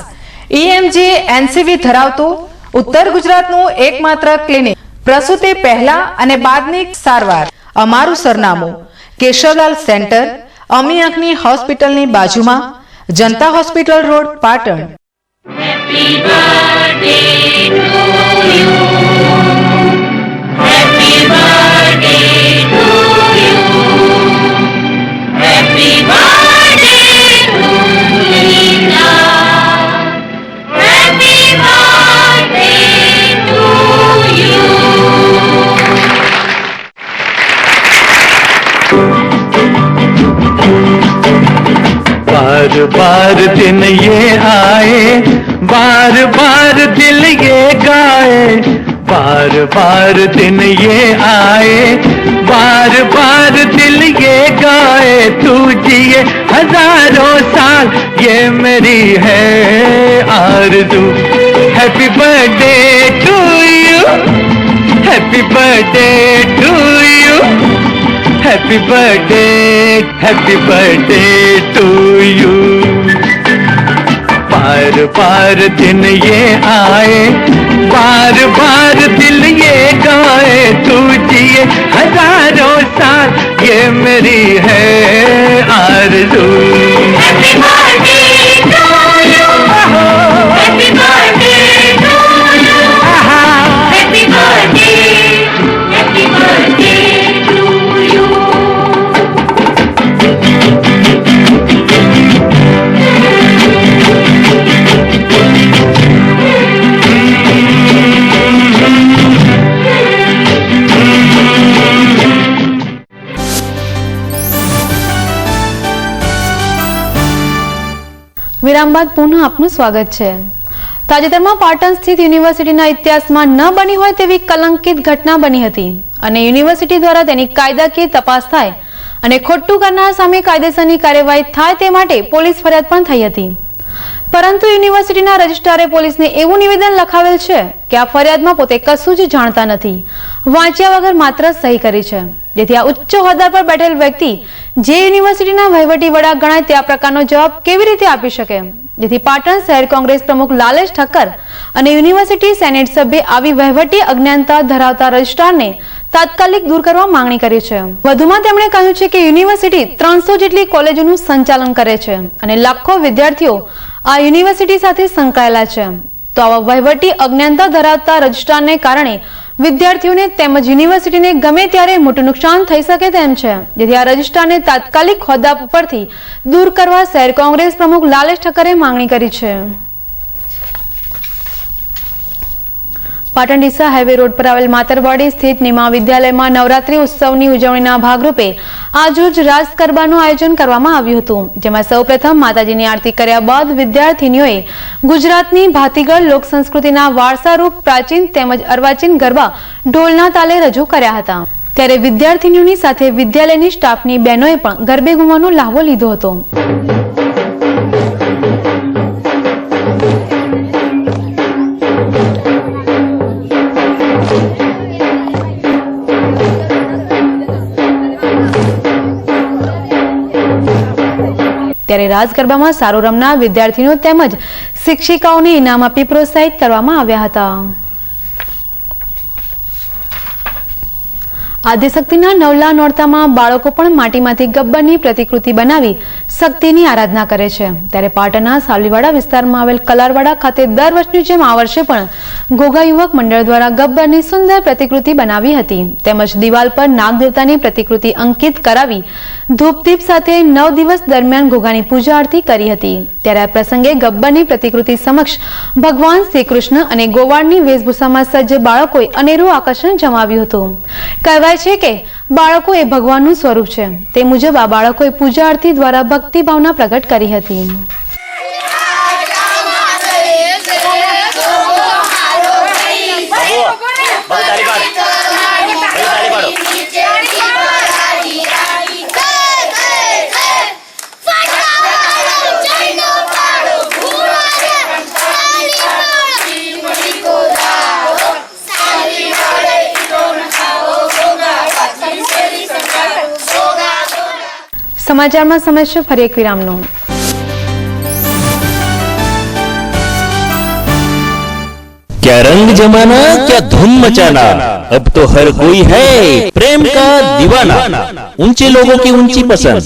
EMG NCV ધરાવતું ઉત્તર ગુજરાતનું એકમાત્ર ક્લિનિક. પ્રસૂતિ પહેલા અને બાદની સારવાર. અમારું સરનામું કેશવલાલ સેન્ટર, અમી આંખની હોસ્પિટલની બાજુમાં, Janata hospital road, Patan. Happy birthday to you. Happy birthday to you. Happy birthday to Leela. Happy birthday to you. बार बार दिन ये आए, बार बार दिल ये गाए, बार बार दिन ये आए, बार बार दिल ये गाए, तू जिए हजारों साल ये मेरी है आरज़ू. Happy birthday to you, happy birthday to you, happy birthday to you. बार बार दिन ये आए, बार बार दिल ये गाए, तू जिए हजारों साल ये मेरी है आरज़ू. વિરામ બાદ પુનઃ આપનું સ્વાગત છે. તાજેતરમાં પાટણ સ્થિત યુનિવર્સિટીના ઇતિહાસમાં ન બની હોય તેવી કલંકિત ઘટના બની હતી અને યુનિવર્સિટી દ્વારા તેની કાયદાકીય તપાસ થાય અને ખોટું કરનાર સામે કાયદેસરની કાર્યવાહી થાય તે માટે પોલીસ ફરિયાદ પણ થઈ હતી. પરંતુ યુનિવર્સિટીના રજિસ્ટ્રારે પોલીસને એવું નિવેદન લખાવેલ છે કે આ ફરિયાદમાં પોતે કશું જ જાણતા નથી, વાંચ્યા વગર માત્ર સહી કરી છે, જેથી આ ઉચ્ચ હોદ્દા પર બેઠેલ વ્યક્તિ જે યુનિવર્સિટીના વહીવટી વડા ગણાય તે આ પ્રકારનો જવાબ કેવી રીતે આપી શકે? જેથી પાટણ શહેર કોંગ્રેસ પ્રમુખ લાલેશ ઠક્કર અને યુનિવર્સિટી સેનેટ સભ્ય આવી વહીવટી અજ્ઞાનતા ધરાવતા રજિસ્ટ્રારને તાત્કાલિક દૂર કરવા માંગણી કરી છે. વધુમાં તેમણે કહ્યું છે કે યુનિવર્સિટી 300 જેટલી કોલેજોનું સંચાલન કરે છે અને લાખો વિદ્યાર્થીઓ આ યુનિવર્સિટી સાથે સંકળાયેલા છે. તો આવા વહીવટી અજ્ઞાનતા ધરાવતા રજિસ્ટ્રારને કારણે વિદ્યાર્થીઓને તેમજ યુનિવર્સિટીને ગમે ત્યારે મોટું નુકસાન થઈ શકે તેમ છે, જેથી આ રજિસ્ટ્રારને તાત્કાલિક હોદ્દા પરથી દૂર કરવા શહેર કોંગ્રેસ પ્રમુખ લાલેશ ઠક્કરે માંગણી કરી છે. પાટણ ડીસા હાઈવે રોડ પર આવેલ માતરવાડી સ્થિત નિમા વિદ્યાલયમાં નવરાત્રી ઉત્સવની ઉજવણીના ભાગરૂપે આજરોજ રાસ ગરબાનું આયોજન કરવામાં આવ્યું હતું, જેમાં સૌપ્રથમ માતાજીની આરતી કર્યા બાદ વિદ્યાર્થીનીઓએ ગુજરાતની ભાતીગળ લોક સંસ્કૃતિના વારસારૂપ પ્રાચીન તેમજ અર્વાચીન ગરબા ઢોલના તાલે રજૂ કર્યા હતા. ત્યારે વિદ્યાર્થીનીઓની સાથે વિદ્યાલયની સ્ટાફની બહેનોએ પણ ગરબે ઘૂમવાનો લાહવો લીધો હતો. ત્યારે રાસ ગરબામાં સારું રમનાર વિદ્યાર્થીઓ તેમજ શિક્ષિકાઓને ઇનામ આપી પ્રોત્સાહિત કરવામાં આવ્યા હતા. આદ્યશક્તિના નવલા નોરતામાં બાળકો પણ માટીમાંથી ગબ્બરની પ્રતિકૃતિ બનાવી શક્તિની આરાધના કરે છે. ત્યારે પાટણના સાવલીવાડા વિસ્તારમાં આવેલ કલારવાડા ખાતે દર વર્ષની જેમ આ વર્ષે પણ ઘોઘા યુવક મંડળ દ્વારા ગબ્બરની સુંદર પ્રતિકૃતિ બનાવી હતી, તેમજ દિવાલ પર નાગદેવતાની પ્રતિકૃતિ અંકિત કરાવી ધૂપદીપ સાથે 9 દિવસ દરમિયાન ઘોઘાની પૂજા આરતી કરી હતી. ત્યારે આ પ્રસંગે ગબ્બરની પ્રતિકૃતિ સમક્ષ ભગવાન શ્રી કૃષ્ણ અને ગોવાળની વેશભૂષામાં સજ્જ બાળકોએ અનેરું આકર્ષણ જમાવ્યું હતું. કહેવાય છે કે બાળકો એ ભગવાનનું સ્વરૂપ છે, તે મુજબ આ બાળકોએ પૂજા આરતી દ્વારા ભક્તિ ભાવના પ્રગટ કરી હતી. સમાચારમાં સમજશો ફરી એક વિરામનો. क्या रंग जमाना, क्या धूम मचाना, अब तो हर कोई है प्रेम का दीवाना. ऊंचे लोगों की ऊंची पसंद,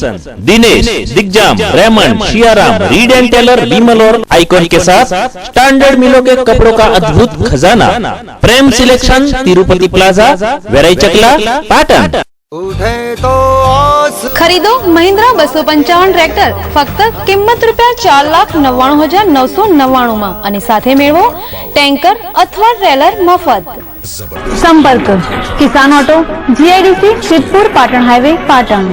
Dinesh, Digjam, Raymond, Siyaram, Reid and Taylor, Vimal और आइकॉन के साथ स्टैंडर्ड मिलों के कपड़ों का अद्भुत खजाना. प्रेम सिलेक्शन, तिरुपति प्लाजा, वेराई चकला, पाटन. खरीदो महिंद्रा 255 ट्रेक्टर फक्त किंमत ₹4,99,999 માં અને સાથે મેળવો ટેન્કર અથવા ટ્રેલર મફત. સંપર્ક Kisan auto, GIDC, Siddhpur Patan highway, Patan.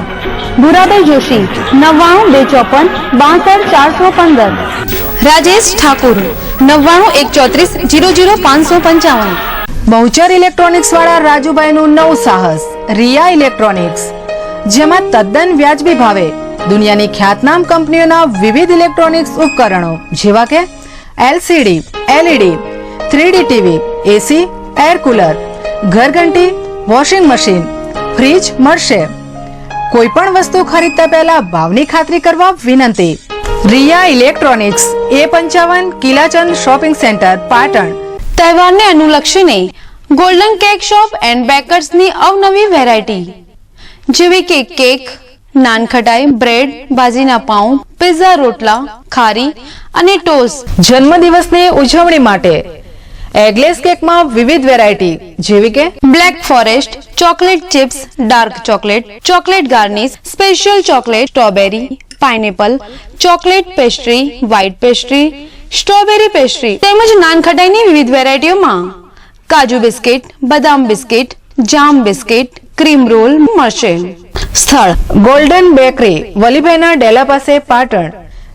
Bhurabhai Joshi 9924562415. Rajesh Thakur 9914300555. Bahuchar electronics વાળા રાજુભાઈનું નવું સાહસ રિયા ઇલેક્ટ્રોનિક્સ, જેમાં તદ્દન વ્યાજબી ભાવે દુનિયાની ખ્યાતનામ કંપનીઓના વિવિધ ઇલેક્ટ્રોનિક્સ ઉપકરણો જેવા કે LCD, LED, 3D TV, AC, air cooler, ઘરઘંટી, વોશિંગ મશીન, ફ્રીજ મળશે. કોઈ પણ વસ્તુ ખરીદતા પહેલા ભાવની ખાતરી કરવા વિનંતી. Riya electronics, A55 Kilachand shopping centre, Patan. તહેવારને અનુલક્ષીને ગોલ્ડન કેક શોપ એન્ડ બેકર્સની અવનવી વેરાયટી જેવી કે કેક, નાનખટાઈ, બ્રેડ, ભાજીના પાઉં, પિઝા, રોટલા, ખારી અને ટોસ્ટ. જન્મદિવસની ઉજવણી માટે એગલેસ કેકમાં વિવિધ વેરાયટી જેવી કે black forest, chocolate chips, dark chocolate, chocolate garnish, special chocolate, strawberry, pineapple, chocolate pastry, white pastry, strawberry pastry તેમજ નાનખટાઈની વિવિધ વેરાયટીઓમાં કાજુ બિસ્કિટ, બદામ બિસ્કિટ, જામ બિસ્કિટ, ક્રીમ રોલ મળશે. સ્થળ ગોલ્ડન બેકરી, વલીભાઈના ડેલા પાસે, પાટણ.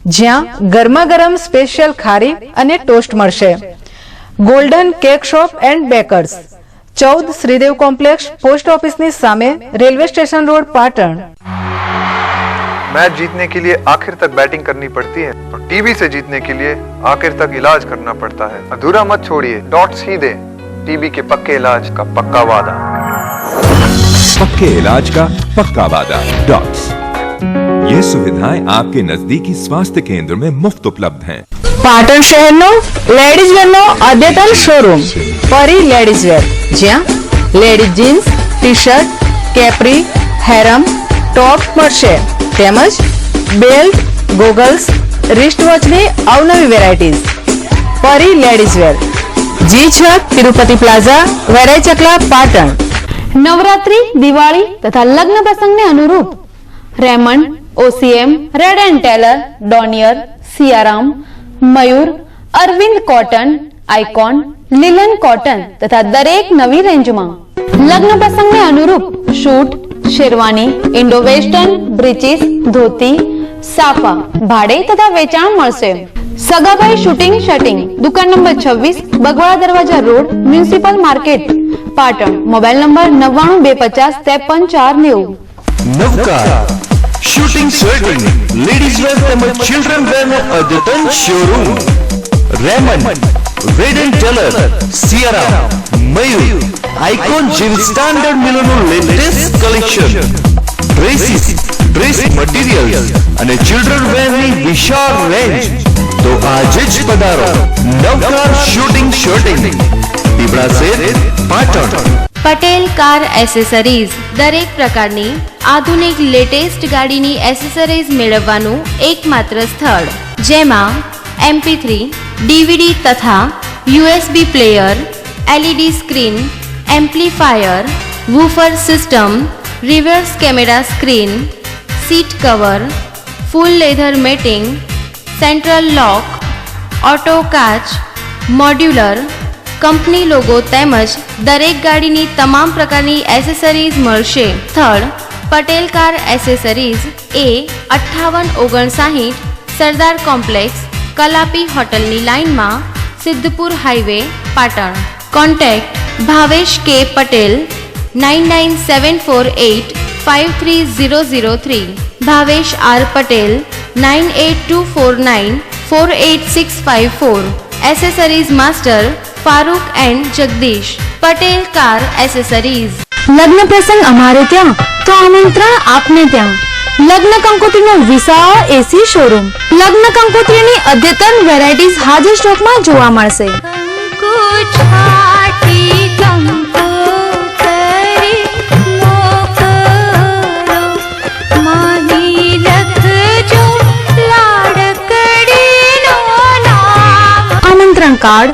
જ્યાં ગરમા ગરમ સ્પેશિયલ ખારી અને ટોસ્ટ મળશે. Golden cake shop and bakers, 14 Shridev complex, post ઓફિસની સામે, railway station road, Patan. Match जीतने के लिए आखिर तक बैटिंग करनी पड़ती है और टीबी से जीतने के लिए आखिर तक इलाज करना पड़ता है. अधूरा मत छोड़िए, डॉट्स ही दे. टीबी के पक्के इलाज का पक्का वादा. पक्के इलाज का पक्का वादा डॉट्स. ये सुविधाएं आपके नजदीकी स्वास्थ्य केंद्र में मुफ्त उपलब्ध हैं. પાટણ શહેરનો લેડીઝ વેરનો અદ્યતન શોરૂમ પરી લેડીઝ વેર, જ્યાં ladies jeans, T shirt, capri, harem, top મળશે, તેમજ બેલ્ટ, ગોગલ્સ, રિસ્ટ વોચની અવનવી varieties. Pari ladies wear, G6 Tirupati plaza, Verai Chakla, Patan. Navratri, Diwali તથા લગ્ન પ્રસંગને અનુરૂપ Raymond, OCM, Reid and Taylor, Donear, Siyaram, Mayur, Arvind cotton, Icon, લીલન કોટન તથા દરેક નવી રેન્જમાં લગ્ન પ્રસંગને અનુરૂપ suit, sherwani, Indo western, breeches, dhoti, સાફા ભાડે તથા વેચાણ મળશે. સગાભાઈ શૂટિંગ શર્ટિંગ, દુકાન number 26, Bagwada Darwaja road, municipal market, Patan. Mobile number 9925533490. Navkar suiting shirting, ladies wear તેમજ ચિલ્ડ્રન વેર નો અદ્યતન showroom. Raymond, Reid and Taylor, Siyaram, Mayur, Icon જેવી સ્ટાન્ડર્ડ મિલોનું latest collection, dresses, dress materials અને ચિલ્ડ્રન વેરની વિશાળ રેન્જ. તો આજે જ પધારો નવકાર શૂટિંગ શર્ટિંગ, દીપડા share, Patan. Patel car accessories, દરેક પ્રકારની આધુનિક લેટેસ્ટ ગાડીની એસેસરીઝ મેળવવાનું એકમાત્ર સ્થળ, જેમાં MP3, DVD તથા USB player, LED screen, amplifier, woofer system, reverse camera screen, seat cover, full leather matting, central lock, auto કાચ, મોડ્યુલર, કંપની લોગો તેમજ દરેક ગાડીની તમામ પ્રકારની એસેસરીઝ મળશે. સ્થળ Patel car accessories A 5859 Sardar complex, Kalapi હોટલની લાઇનમાં, Siddhpur highway, Patan. Contact Bhavesh K Patel 9974853003, Bhavesh R Patel 9824948654. Accessories master Farooq and Jagdish. Patel car accessories. લગ્ન પ્રસંગ અમારે ત્યાં તો આમંત્રણ આપને ત્યાં. લગ્ન કંકોત્રીનો વિશાળ એસી શોરૂમ. લગ્ન કંકોત્રીની અદ્યતન વેરાયટીઝ હાજર સ્ટોકમાં જોવા મળશે. આમંત્રણ કાર્ડ,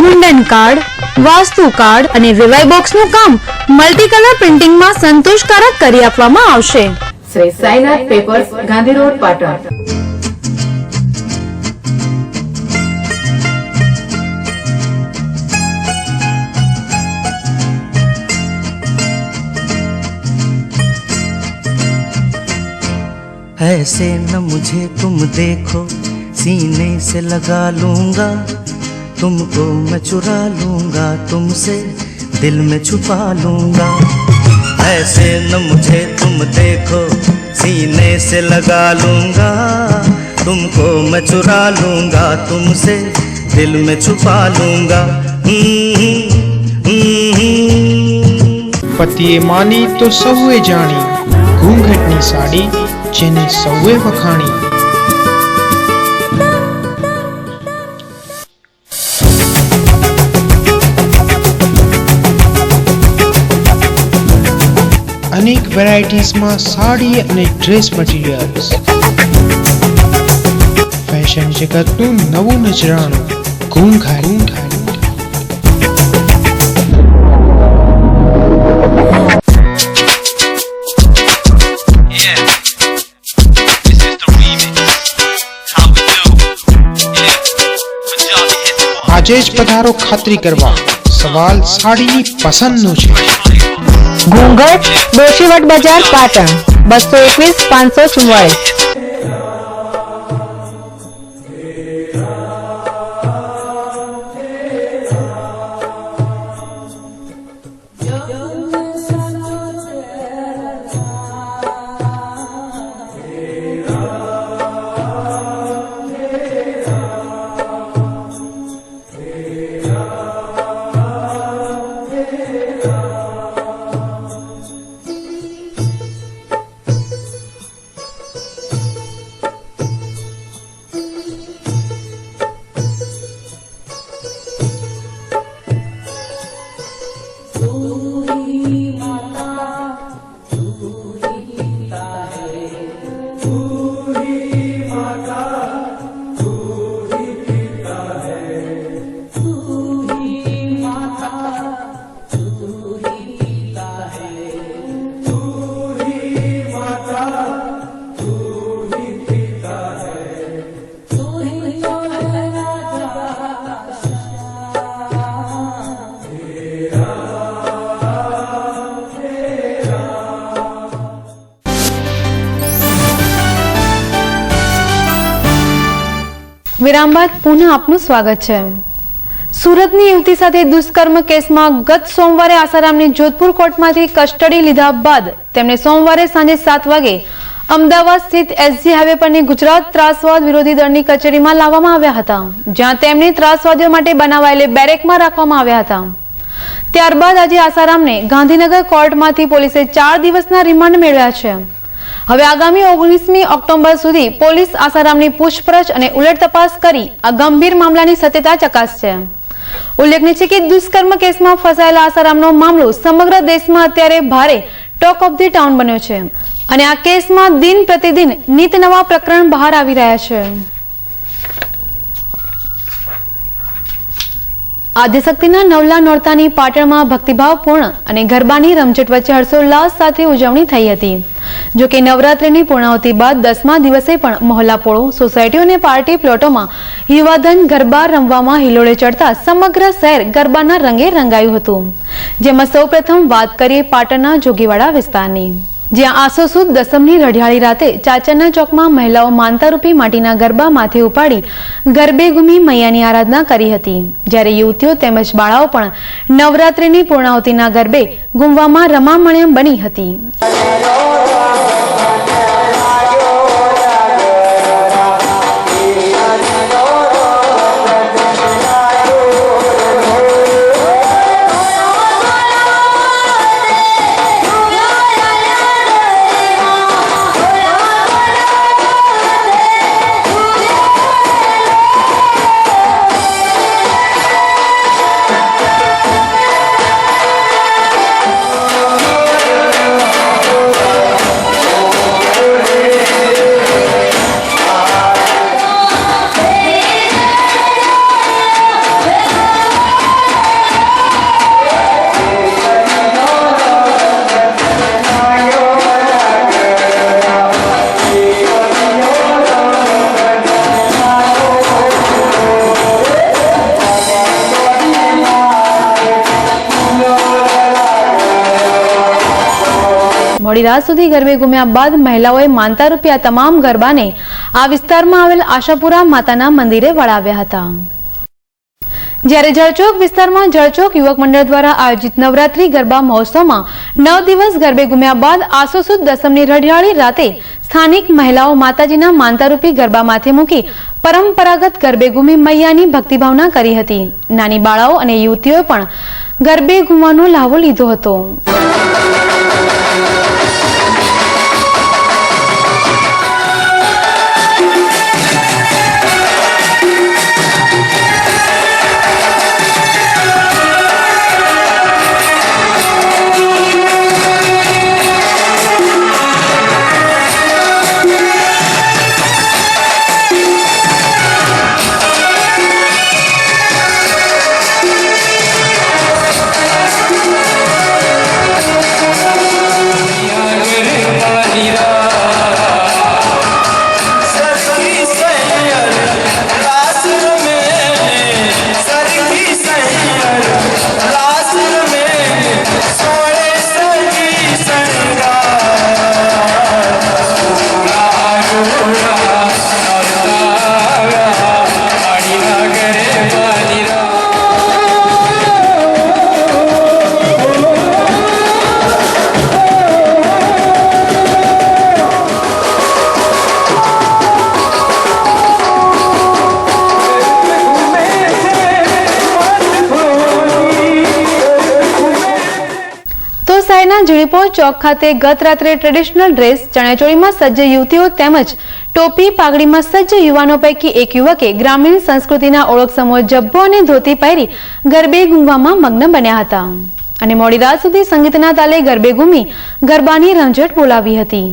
મુંડન કાર્ડ, વાસ્તુ કાર્ડ અને વિવાહ બોક્સનું કામ મલ્ટી કલર પ્રિન્ટિંગમાં સંતોષકારક કરી આપવામાં આવશે. Shri Sainath papers, Gandhi road, Patan. ऐसे न मुझे तुम देखो, सीने से लगा लूंगा, तुमको मैं चुरा लूंगा, तुमसे दिल में छुपा लूंगा. ऐसे न मुझे तुम देखो, सीने से लगा लूंगा, तुमको मैं चुरा लूंगा, तुमसे दिल में छुपा लूंगा. પતિએ માની તો સૌએ જાણી, ઘૂંઘટની સાડી જેને સૌએ વખાણી. અનેક વેરાયટીઝમાં સાડી અને ડ્રેસ મટીરિયલ્સ. ફેશન જગતનું નવું નજરાણું, ઘૂંઘારી. આજે જ પધારો ખાતરી કરવા, સવાલ સાડીની પસંદનો છે. ઘૂંઘટ, દોશીવટ બજાર, પાટણ 221 544. વિરામ બાદ પુનઃ આપનું સ્વાગત છે. સુરતની યુવતી સાથે દુષ્કર્મ કેસમાં ગત સોમવારે આસારામની જોધપુર કોર્ટમાંથી કસ્ટડી લીધા બાદ તેમને સોમવારે સાંજે 7 વાગે અમદાવાદ સ્થિત એસજી હાઈવે પરની ગુજરાત ત્રાસવાદ વિરોધી દળની કચેરીમાં લાવવામાં આવ્યા હતા, જ્યાં તેમને ત્રાસવાદીઓ માટે બનાવાયેલી બેરેકમાં રાખવામાં આવ્યા હતા. ત્યારબાદ આજે આસારામને ગાંધીનગર કોર્ટમાંથી પોલીસે 4 દિવસના રિમાન્ડ મેળવ્યા છે. હવે આગામી 19મી ઓક્ટોબર સુધી પોલીસ આસારામની પૂછપરછ અને ઉલટ તપાસ કરી આ ગંભીર મામલાની સત્યતા ચકાસશે. ઉલ્લેખનીય છે કે દુષ્કર્મ કેસમાં ફસાયેલા આસારામનો મામલો સમગ્ર દેશમાં અત્યારે ભારે ટોક ઓફ ધી ટાઉન બન્યો છે અને આ કેસમાં દિન પ્રતિદિન નિત નવા પ્રકરણ બહાર આવી રહ્યા છે. આદ્યશક્તિના નવલા નોરતાની પાટણમાં ભક્તિભાવપૂર્ણ અને ગરબાની રમઝટ વચ્ચે હર્ષોલ્લાસ સાથે ઉજવણી થઈ હતી. જો કે નવરાત્રિની પૂર્ણાહુતિ બાદ 10મા દિવસે પણ મહોલ્લાપોળો, સોસાયટીઓ અને પાર્ટી પ્લોટોમાં યુવાધન ગરબા રમવામાં હિલોળે ચડતા સમગ્ર શહેર ગરબાના રંગે રંગાયું હતું. જેમાં સૌપ્રથમ વાત કરીએ પાટણના જોગીવાડા વિસ્તારની, જ્યાં આસો સુદ દસમની રઢિયાળી રાતે ચાચરના ચોકમાં મહિલાઓ માનતારૂપી માટીના ગરબા માથે ઉપાડી ગરબે ઘૂમી મૈયાની આરાધના કરી હતી, જ્યારે યુવતીઓ તેમજ બાળાઓ પણ નવરાત્રિની પૂર્ણાહુતિના ગરબે ઘૂમવામાં રમામણ્ય બની હતી. મોડી રાત સુધી ગરબે ઘૂમ્યા બાદ મહિલાઓએ માનતારૂપી આ તમામ ગરબાને આ વિસ્તારમાં આવેલ આશાપુરા માતાના મંદિરે વળાવ્યા હતા. જ્યારે જળચોક વિસ્તારમાં જળચોક યુવક મંડળ દ્વારા આયોજિત નવરાત્રી ગરબા મહોત્સવમાં 9 દિવસ ગરબે ઘૂમ્યા બાદ આસો સુદ દસમની રઢિયાળી રાતે સ્થાનિક મહિલાઓ માતાજીના માનતારૂપી ગરબા માથે મૂકી પરંપરાગત ગરબે ઘૂમી મૈયાની ભક્તિભાવના કરી હતી. નાની બાળાઓ અને યુવતીઓએ પણ ગરબે ઘૂમવાનો લાહવો લીધો હતો. જીણીપોર ચોક ખાતે ગત રાત્રે ટ્રેડિશનલ ડ્રેસ, ચણિયાચોળીમાં સજ્જ યુવતીઓ તેમજ ટોપી પાઘડીમાં સજ્જ યુવાનો પૈકી એક યુવકે ગ્રામીણ સંસ્કૃતિના ઓળખ સમૂહ જબ્બો અને ધોતી પહેરી ગરબે ઘૂમવામાં મગ્ન બન્યા હતા અને મોડી રાત સુધી સંગીતના તાલે ગરબે ઘૂમી ગરબાની રમઝટ બોલાવી હતી.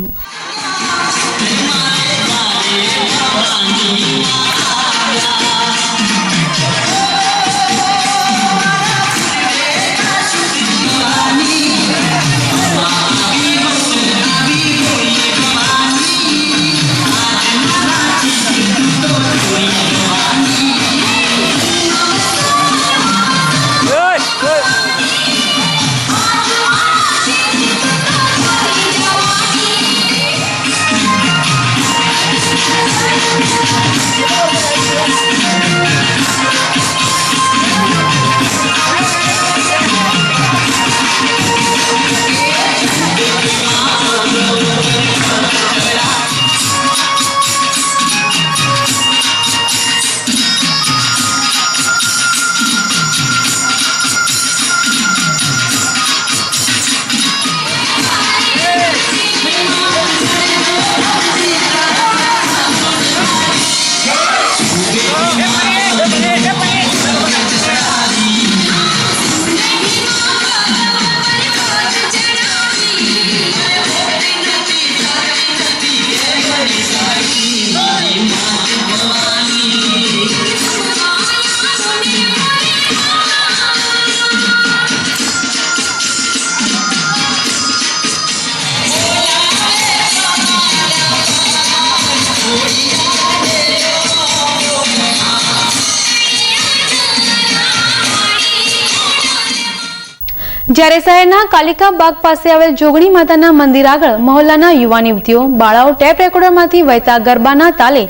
જ્યારે શહેરના કાલિકા બાગ પાસે આવેલ જોગણી માતાના મંદિર આગળ મહોલ્લાના યુવાન યુવતીઓ બાળાઓ ટેપ રેકોર્ડરમાંથી વહેતા ગરબાના તાલે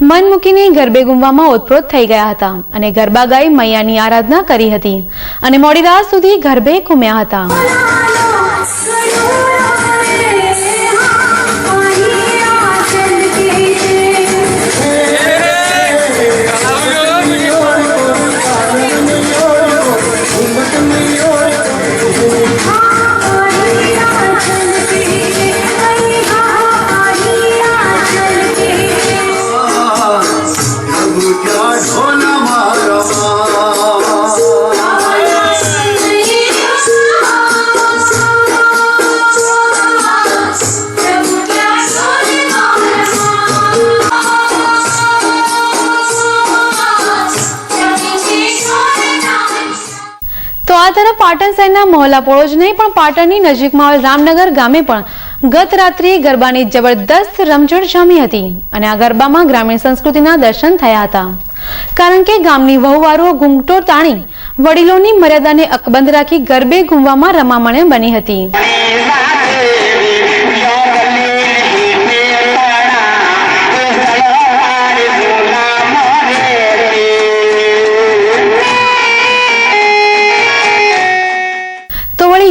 મન મૂકીને ગરબે ગુમવામાં ઓતપ્રોત થઈ ગયા હતા અને ગરબા ગાઈ મૈયાની આરાધના કરી હતી અને મોડી રાત સુધી ગરબે ઘૂમ્યા હતા. તો આ તરફ પાટણ શહેરના મહોલ્લા પોળો જ નહીં પણ પાટણની નજીકમાં આવેલ રામનગર ગામે પણ ગત રાત્રિએ ગરબાની જબરદસ્ત રમઝટ જામી હતી અને આ ગરબામાં ગ્રામીણ સંસ્કૃતિના દર્શન થયા હતા, કારણ કે ગામની વહુવારો ઘૂંઘટો તાણી વડીલોની મર્યાદાને અકબંધ રાખી ગરબે ઘૂમવામાં રમામણે બની હતી.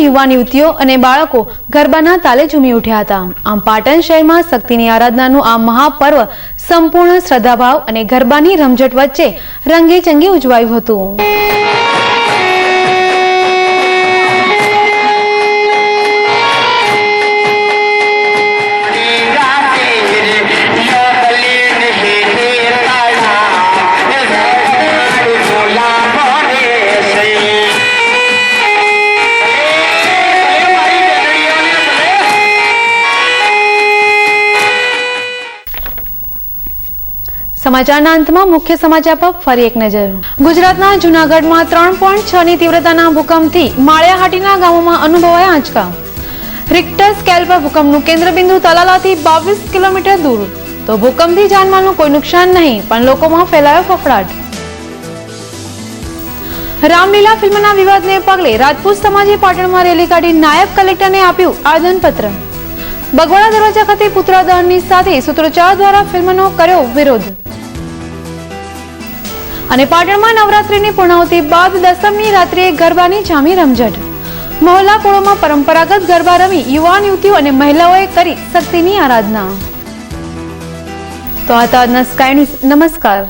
યુવાન યુવતીઓ અને બાળકો ગરબાના તાલે ઝૂમી ઉઠ્યા હતા. આમ પાટણ શહેરમાં શક્તિની આરાધનાનું આ મહાપર્વ સંપૂર્ણ શ્રદ્ધાભાવ અને ગરબાની રમઝટ વચ્ચે રંગેચંગે ઉજવાયું હતું. સમાચારના અંતમાં મુખ્ય સમાચાર પર ફરી એક નજર. ગુજરાતના જૂનાગઢમાં 3.6 ની તીવ્રતાના ભૂકંપથી માળિયાહાટીના ગામોમાં અનુભવાયા આંચકા. રિક્ટર સ્કેલ પર ભૂકંપનું કેન્દ્રબિંદુ તલાલાથી 22 કિલોમીટર દૂર. તો ભૂકંપથી જાનમાલનું કોઈ નુકસાન નહીં, પણ લોકોમાં ફેલાયો ફફડાટ. રામલીલા ફિલ્મના વિવાદને પગલે રાજપૂત સમાજે પાટણમાં રેલી કાઢી નાયબ કલેક્ટરને આપ્યું આવેદનપત્ર. બગવાડા દરવાજા ખાતે પુતળા દહનની સાથે સૂત્રોચ્ચાર દ્વારા ફિલ્મનો કર્યો વિરોધ. અને પાટણમાં નવરાત્રીની પૂર્ણાહુતિ બાદ દસમની રાત્રિએ ગરબાની જામી રમઝટ. મહોલ્લા પોળોમાં પરંપરાગત ગરબા રમી યુવાન યુવતીઓ અને મહિલાઓએ કરી શક્તિની આરાધના. તો આ હતા આજના સ્કાય ન્યૂઝ. નમસ્કાર.